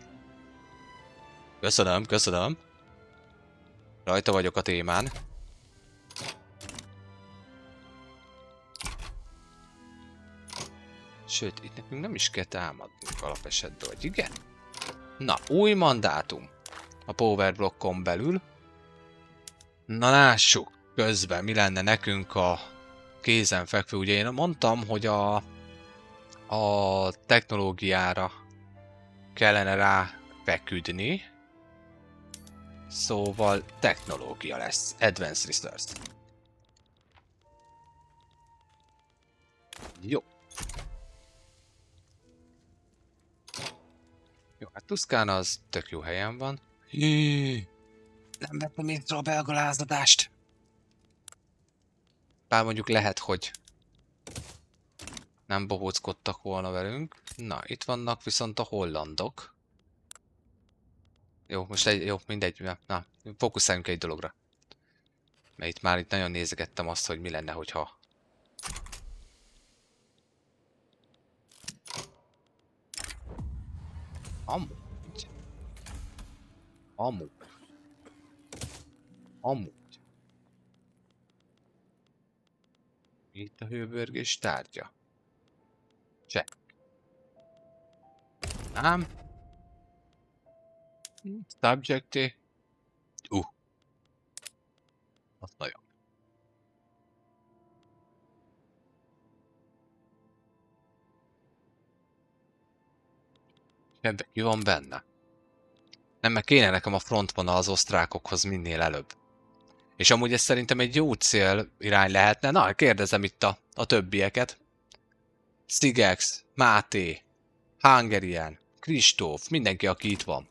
Köszönöm, köszönöm. Rajta vagyok a témán. Sőt, itt nekünk nem is kell támadnunk alapesetben, vagy igen? Na, új mandátum. A power blokkon belül. Na lássuk közben, mi lenne nekünk a kézenfekvő. Ugye én mondtam, hogy a technológiára kellene rá feküdni. Szóval technológia lesz. Advanced Research. Jó. Jó, hát Tuszkán az tök jó helyen van. Nem vettem észre a belga lázadást. Bár mondjuk lehet, hogy nem bohóckodtak volna velünk. Na, itt vannak viszont a hollandok. Jó, most jó, mindegy. Na, fókuszáljunk egy dologra. Mert itt nagyon nézegettem azt, hogy mi lenne, hogyha... Amúgy. Amúgy. Amúgy. Itt a hőbörgés tárgya. Check. Nem. Subjecté. Az nagyon. Ebben ki van benne? Nem, mert kéne nekem a frontvonal az osztrákokhoz minél előbb. És amúgy ez szerintem egy jó cél irány lehetne. Na, kérdezem itt a többieket. Stigex, Máté, Hungarian, Kristóf, mindenki, aki itt van.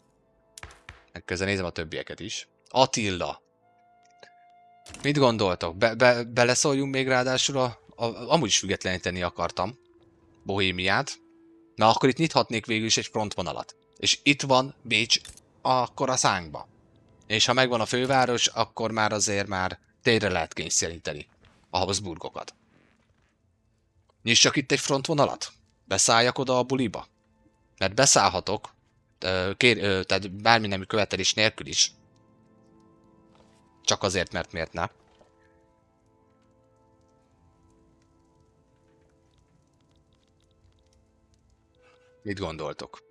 Közben nézem a többieket is. Attila. Mit gondoltok? Beleszóljunk még ráadásul amúgy is függetleníteni akartam. Bohémiát. Na akkor itt nyithatnék végül is egy frontvonalat. És itt van Bécs akkor a szánkba. És ha megvan a főváros, akkor már azért már térre lehet kényszeríteni a Habsburgokat. Nyissak itt egy frontvonalat? Beszálljak oda a buliba? Mert beszállhatok, tehát bármi nemű követelés nélkül is. Csak azért, mert miért ne? Mit gondoltok?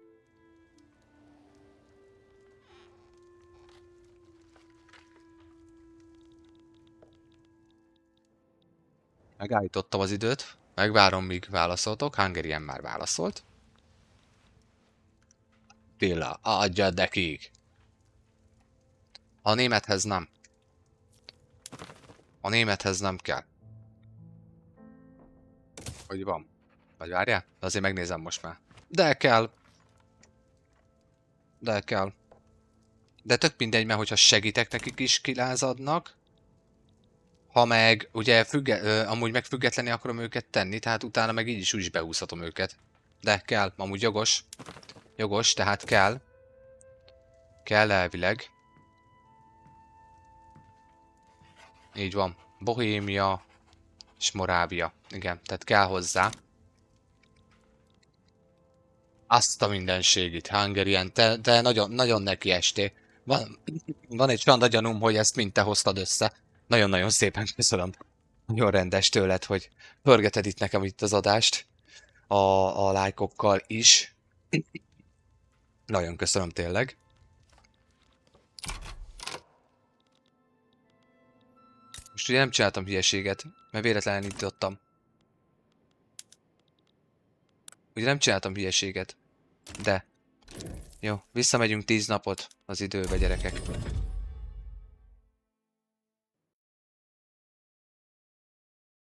Megállítottam az időt. Megvárom, míg válaszoltok. Hungarian már válaszolt. Tilla, adjad nekik! A némethez nem. A némethez nem kell. Hogy van? Vagy várjál? De azért megnézem most már. De kell. De kell. De tök mindegy, mert hogyha segítek nekik is kilázadnak. Ha meg, ugye amúgy meg függetlenné akarom őket tenni, tehát utána meg így is úgy is behúzhatom őket. De kell, amúgy jogos. Jogos, tehát kell. Kell elvileg. Így van. Bohémia és Morávia. Igen, tehát kell hozzá. Azt a mindenségit, Hungarian, te nagyon, nagyon neki estél. Van egy csanda gyanúm, hogy ezt mind te hoztad össze. Nagyon-nagyon szépen köszönöm. Nagyon rendes tőled, hogy pörgeted itt nekem itt az adást. A lájkokkal is. Nagyon köszönöm tényleg. Most ugye nem csináltam hülyeséget, mert véletlenül indítottam. Ugye nem csináltam hülyeséget. De. Jó, visszamegyünk 10 napot az időbe, gyerekek.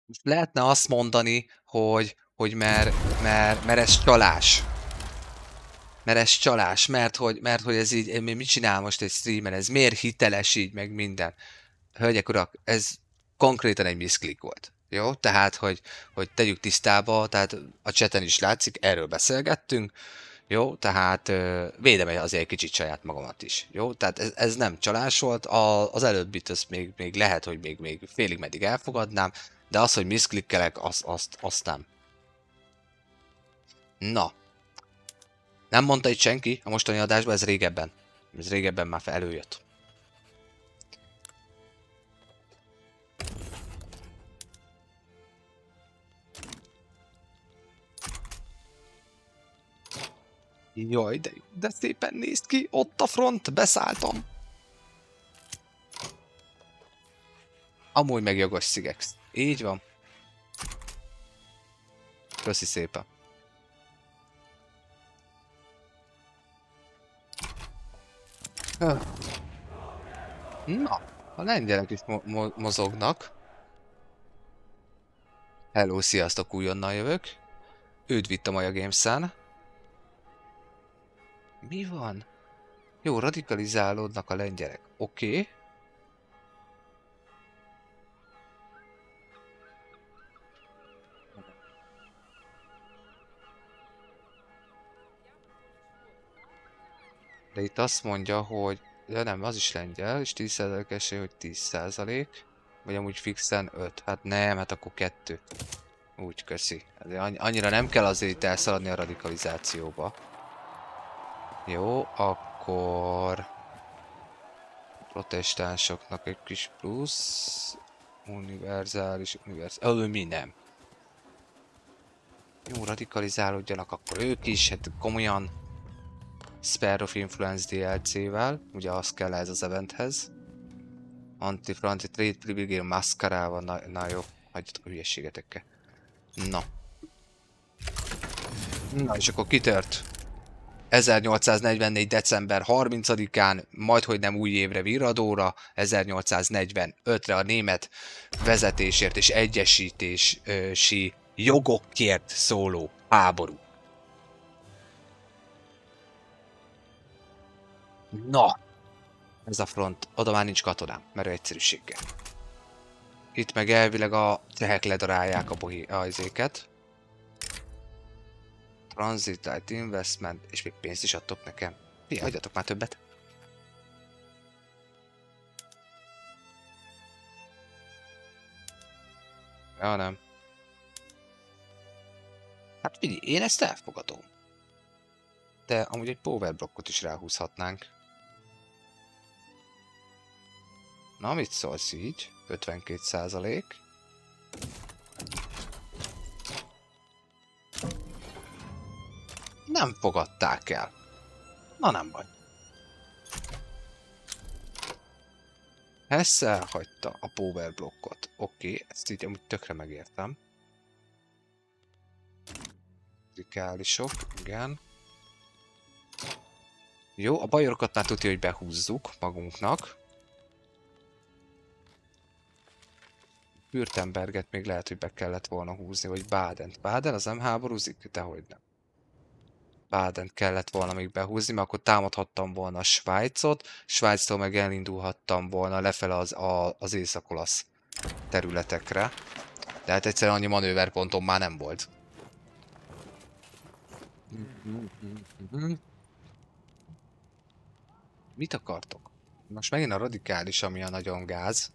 Most lehetne azt mondani, hogy mert ez csalás. Mert ez csalás, mert hogy ez így, mit csinál most egy streamer, ez miért hiteles így, meg minden. Hölgyek, urak, ez konkrétan egy miszklik volt. Jó? Tehát, hogy tegyük tisztába, tehát a chaten is látszik, erről beszélgettünk. Jó, tehát védem azért egy kicsit saját magamat is. Jó, tehát ez nem csalás volt, az előbbit ezt még lehet, hogy még félig meddig elfogadnám, de az, hogy miszklikkelek, azt nem. Na, nem mondta itt senki a mostani adásban, ez régebben. Ez régebben már előjött. Jaj, de szépen néz ki, ott a front, beszálltam. Amúgy meg jogos Szigex. Így van. Köszi szépen. Na, a lengyelek is mozognak. Hello, sziasztok, újonnan jövök. Őt vitt a Maja Games-en. Mi van? Jó, radikalizálódnak a lengyelek. Oké. De itt azt mondja, hogy... Ja nem, az is lengyel, és 10% esély, hogy 10%. Vagy amúgy fixen 5. Hát nem, hát akkor 2. Úgy, köszi. Annyira nem kell azért itt elszaladni a radikalizációba. Jó, akkor... Protestánsoknak egy kis plusz... Univerzális... mi nem. Jó, radikalizálódjanak akkor ők is, hát komolyan. Spare of Influence DLC-vel, ugye az kell ez az eventhez. Anti-Fronti Trade Privilege Mascarával, na jó, hagyjatok a hülyeségetekkel. Na. Na és akkor kitört. 1844. december 30-án, majdhogy nem új évre virradóra, 1845-re a német vezetésért és egyesítési jogokért szóló háború. Na, ez a front, oda már nincs katonám, mert egyszerűséggel. Itt meg elvileg a csehek ledarálják a izéket. Transit, investment, és még pénzt is adtok nekem. Adjatok már többet. Ja, nem. Hát figyelj, én ezt elfogadom. De amúgy egy power blokkot is ráhúzhatnánk. Na, mit szólsz így? 52%. Nem fogadták el. Na nem baj. Hess elhagyta a power blokkot. Oké, ezt így amúgy tökre megértem. Rikálisok, igen. Jó, a bajorokat már tudja, hogy behúzzuk magunknak. Württemberget még lehet, hogy be kellett volna húzni, vagy Bádent. Báden az nem háborúzik? Dehogy nem. Bádent kellett volna még behúzni, mert akkor támadhattam volna a Svájcot, Svájctól meg elindulhattam volna lefele az észak-olasz területekre. De hát egyszerűen annyi manőverpontom már nem volt. Mit akartok? Most megint a radikális, ami a nagyon gáz.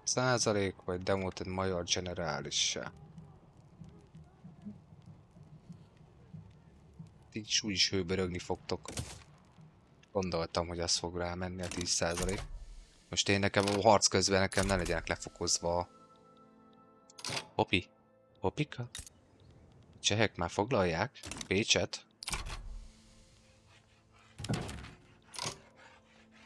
Százalék vagy demoted major generálissá. Így úgyis hőbörögni fogtok. Gondoltam, hogy az fog rámenni a 10%. Most én nekem a harc közben nekem ne legyenek lefokozva a... Hopi? Hopika? Csehek már foglalják? Pécset?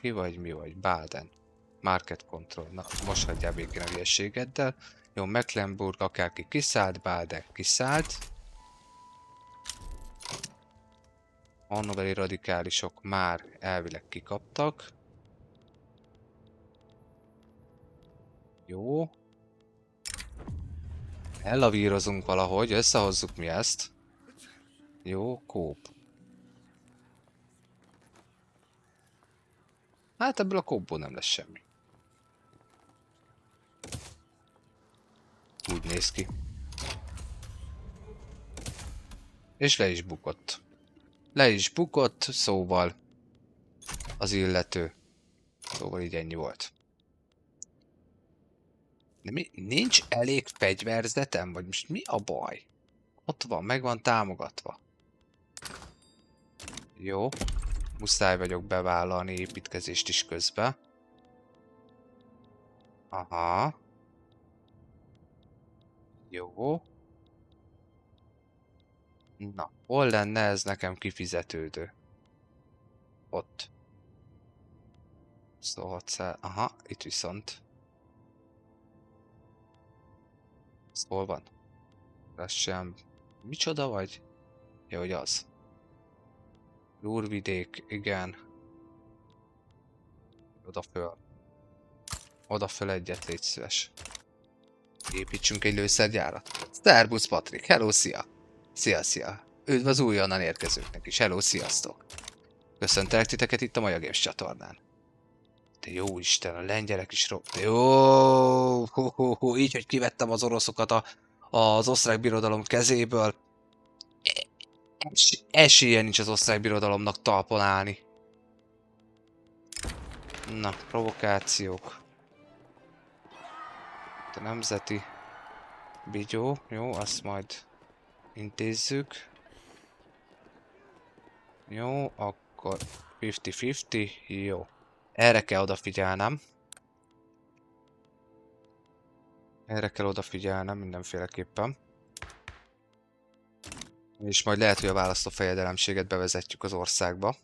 Ki vagy, mi vagy? Baden. Market control. Na, most hagyjál végén a hülyeségeddel. Jó, Mecklenburg akárki kiszállt, Baden kiszállt. Hannoveri radikálisok már elvileg kikaptak. Jó. Ellavírozunk valahogy, összehozzuk mi ezt. Jó, kóp. Hát ebből a kópból nem lesz semmi. Úgy néz ki. És le is bukott. Le is bukott, szóval az illető. Szóval így ennyi volt. De nincs elég fegyverzetem? Vagy most mi a baj? Ott van, meg van támogatva. Jó. Muszáj vagyok bevállalni építkezést is közben. Aha. Jó. Na, hol lenne ez nekem kifizetődő? Ott. Szóval, aha, itt viszont. Ez hol van? Ez sem. Micsoda vagy? Jó, hogy az. Lúrvidék, igen. Oda föl. Oda föl egyet, légy szíves. Építsünk egy lőszergyárat. Szerbusz Patrik, hello, szia! Szia, szia! Üdv az újonnan érkezőknek is, hello, sziasztok! Köszöntelek titeket itt a Maja Games csatornán. De jó Isten, a lengyelek is de jó! Így, hogy kivettem az oroszokat az osztrák birodalom kezéből. Esélye nincs az osztrák birodalomnak talpon állni. Na, provokációk. A nemzeti bigyó, jó, azt majd intézzük. Jó, akkor 50-50, jó. Erre kell odafigyelnem. Erre kell odafigyelnem mindenféleképpen. És majd lehet, hogy a választó fejedelemséget bevezetjük az országba.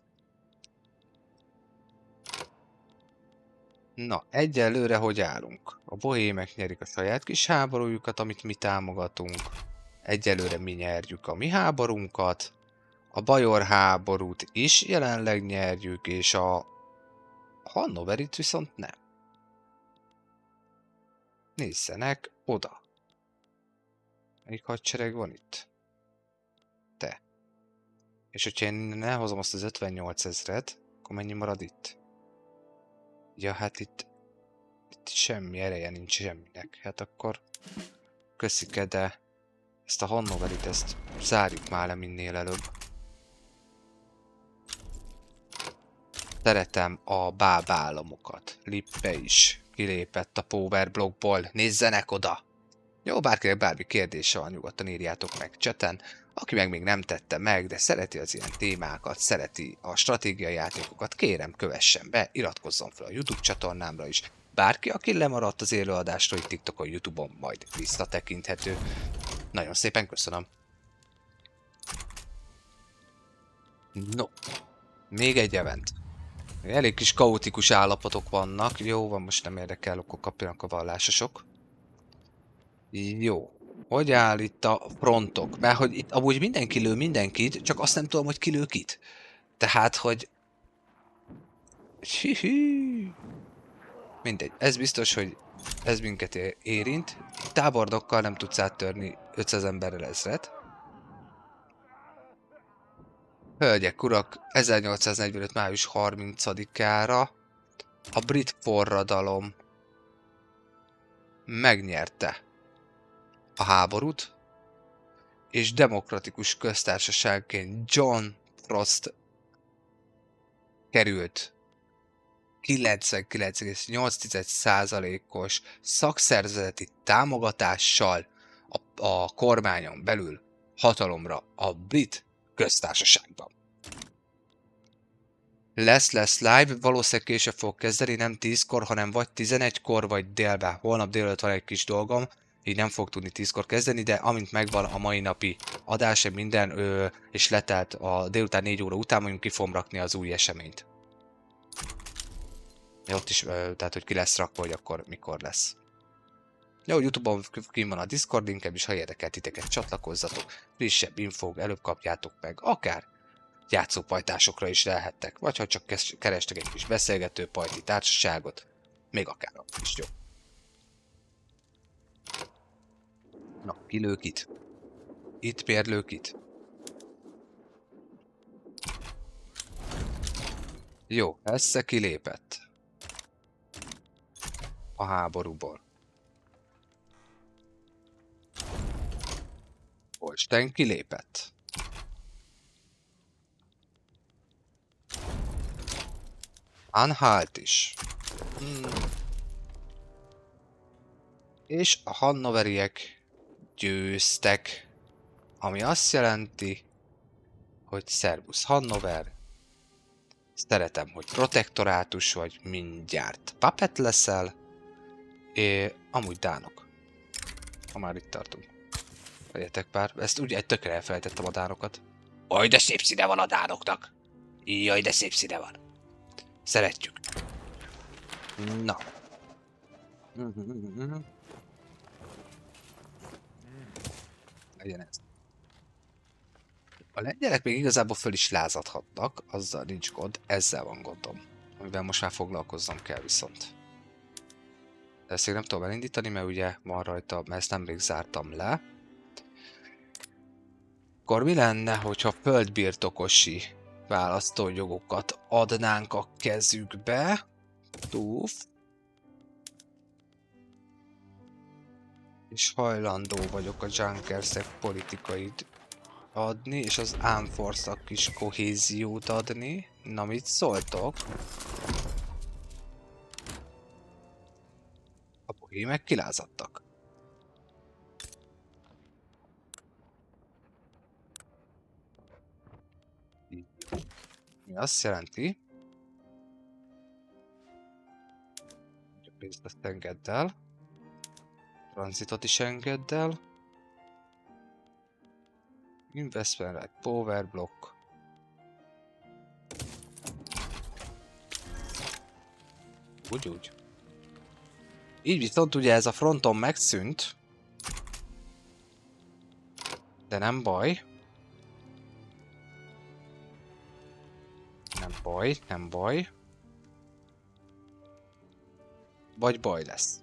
Na, egyelőre hogy állunk? A bohémek nyerik a saját kis háborújukat, amit mi támogatunk. Egyelőre mi nyerjük a mi háborunkat. A bajor háborút is jelenleg nyerjük, és a Hannoverit viszont nem. Nézzenek oda. Melyik hadsereg van itt? Te. És hogyha én innen elhozom azt az 58 000-et, akkor mennyi marad itt? Ja, hát itt semmi ereje nincs semminek. Hát akkor köszike, de ezt a Hannoverit, ezt zárjuk már le minél előbb. Szeretem a báb államokat. Lippe is kilépett a Power Blockból. Nézzenek oda! Jó, bárkinek bármi kérdése van, nyugodtan írjátok meg chaten. Aki meg még nem tette meg, de szereti az ilyen témákat, szereti a stratégiai játékokat, kérem kövessen be, iratkozzon fel a YouTube csatornámra is. Bárki, aki lemaradt az élőadásról, itt TikTokon, YouTube-on majd visszatekinthető. Nagyon szépen köszönöm. No, még egy event. Elég kis kaotikus állapotok vannak. Jó, van, most nem érdekel, akkor kapjanak a vallásosok. Jó. Hogy áll itt a frontok? Mert hogy itt amúgy mindenki lő mindenkit, csak azt nem tudom, hogy ki lő kit. Tehát, hogy... Hű. Mindegy. Ez biztos, hogy ez minket érint. Tábornokkal nem tudsz áttörni 500 emberrel 1000-et. Hölgyek, urak, 1845. május 30-ára a brit forradalom megnyerte a háborút, és demokratikus köztársaságként John Frost került 99,8%-os szakszervezeti támogatással a kormányon belül hatalomra a brit köztársaságban. Lesz live, valószínűleg később fog kezdeni, nem 10-kor, hanem vagy 11-kor, vagy délben. Holnap délelőtt van egy kis dolgom, így nem fog tudni 10-kor kezdeni, de amint megvan a mai napi adás, minden, és letelt a délután 4 óra után, mondjuk ki fogom rakni az új eseményt. Ott is, tehát hogy ki lesz rakva, hogy akkor mikor lesz. Jó, YouTube-on kint van a Discord linkem is, ha érdekel titeket, csatlakozzatok, frissebb infók, előbb kapjátok meg, akár játszópajtásokra is lehettek, vagy ha csak kerestek egy kis beszélgető pajti társaságot, még akár akkor is jó. Na, kilők itt. Itt pérlők itt. Jó, Hesse kilépett a háborúból. Isten kilépett. Anhalt is. És a hannoveriek győztek. Ami azt jelenti, hogy Servus Hannover. Szeretem, hogy protektorátus vagy, mindjárt papet leszel. Amúgy dánok. Ha már itt tartunk. Vegyetek pár. Ezt ugye tökre elfelejtettem a dánokat. Oj, de szép színe van a dánoknak! Jaj, de szép színe van. Szeretjük. Na. Legyen ez. A lengyelek még igazából föl is lázadhatnak, azzal nincs gond, ezzel van gondom. Amivel most már foglalkoznom kell viszont. De ezt még nem tudom elindítani, mert ugye van rajta, mert ezt nemrég zártam le. Akkor mi lenne, hogyha földbirtokosi választójogokat adnánk a kezükbe? Túf. És hajlandó vagyok a Junkersek politikait adni, és az Armed Force-nak is kohéziót adni. Na, mit szóltok? A bohémek kilázadtak. Mi azt jelenti, hogy a pénzt ezt engedd el. Transitot is engedd el. Investment right, power block. Úgy. Így viszont ugye ez a fronton megszűnt. De nem baj. Nem baj. Vagy baj lesz.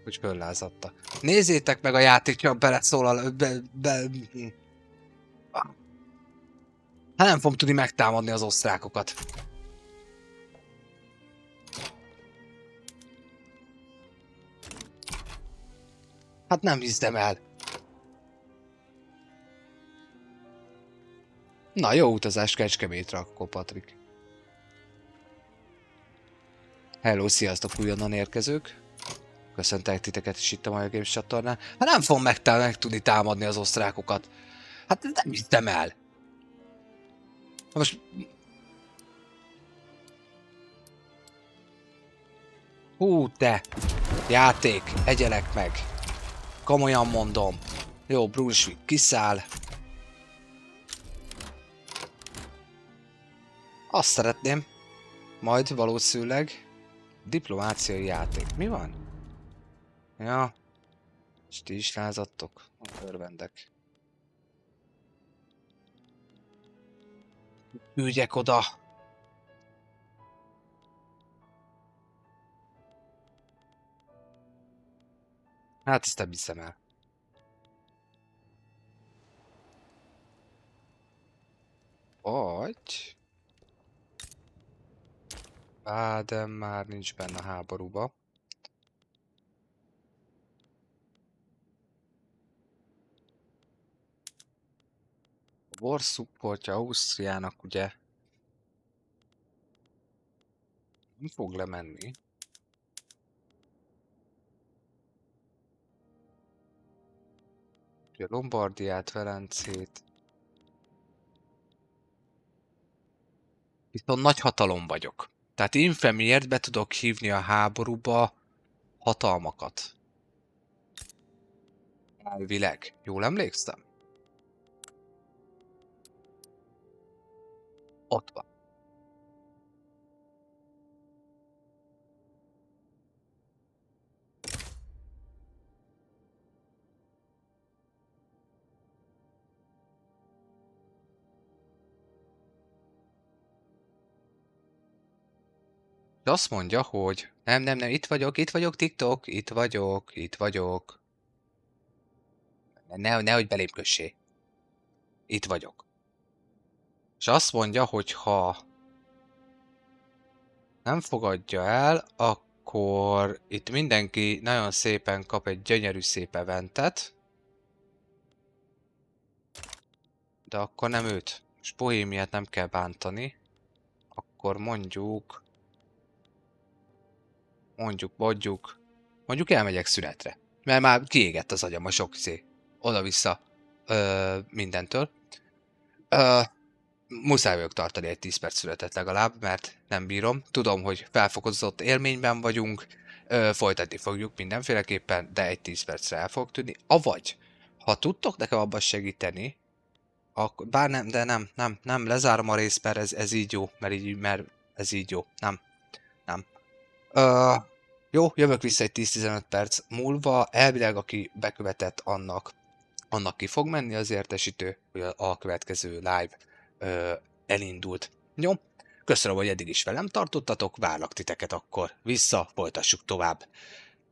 Hogy föllázadta. Nézzétek meg a játékra, beleszólal... Hát nem fogom tudni megtámadni az osztrákokat. Hát nem hiszem el. Na, jó utazás Kecskemétre akkor, Patrik. Hello, sziasztok újonnan érkezők. Köszöntelek titeket is itt a Maja Games csatornán. Hát nem fogom meg tudni támadni az osztrákokat. Hát nem hiszem el. Most... Hú, te! Játék, egyelek meg. Komolyan mondom. Jó, Brunswick kiszáll. Azt szeretném. Majd valószínűleg diplomáciai játék. Mi van? Ja. És ti is lázadtok? Örvendek. Ügyek oda! Hát ezt nem hiszem el. Vagy... de már nincs benne a háborúba. A war supportja Ausztriának ugye nem fog lemenni. Ugye Lombardiát, Velencét. Viszont nagy hatalom vagyok. Tehát infemiért be tudok hívni a háborúba hatalmakat. Elvileg. Jól emlékszem? Ott van. De azt mondja, hogy nem, itt vagyok, TikTok, itt vagyok. Nehogy belém kössé. Itt vagyok. És azt mondja, hogy ha nem fogadja el, akkor itt mindenki nagyon szépen kap egy gyönyörű szép eventet. de akkor nem őt. És Bohémiát nem kell bántani. Akkor mondjuk elmegyek szünetre. Mert már kiégett az agyam a sok oda-vissza mindentől. Muszáj vagyok tartani egy 10 perc szünetet legalább, mert nem bírom. Tudom, hogy felfokozott élményben vagyunk, folytatni fogjuk mindenféleképpen, de egy 10 percre el fog tűnni. Avagy, ha tudtok nekem abban segíteni, akkor, bár nem, de nem, lezárom a részt, mert ez így jó, mert ez így jó, nem. Jó, jövök vissza egy 10-15 perc múlva, elvileg aki bekövetett annak ki fog menni az értesítő, hogy a következő live elindult. Jó, köszönöm, hogy eddig is velem tartottatok, várlak titeket akkor vissza, folytassuk tovább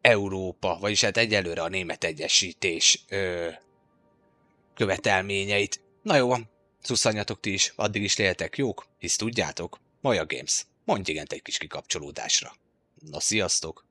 Európa, vagyis hát egyelőre a német egyesítés követelményeit. Na jó van, szusszanjatok ti is, addig is léltek jók, hisz tudjátok, Maja Games, mondj igent egy kis kikapcsolódásra. Na sziasztok!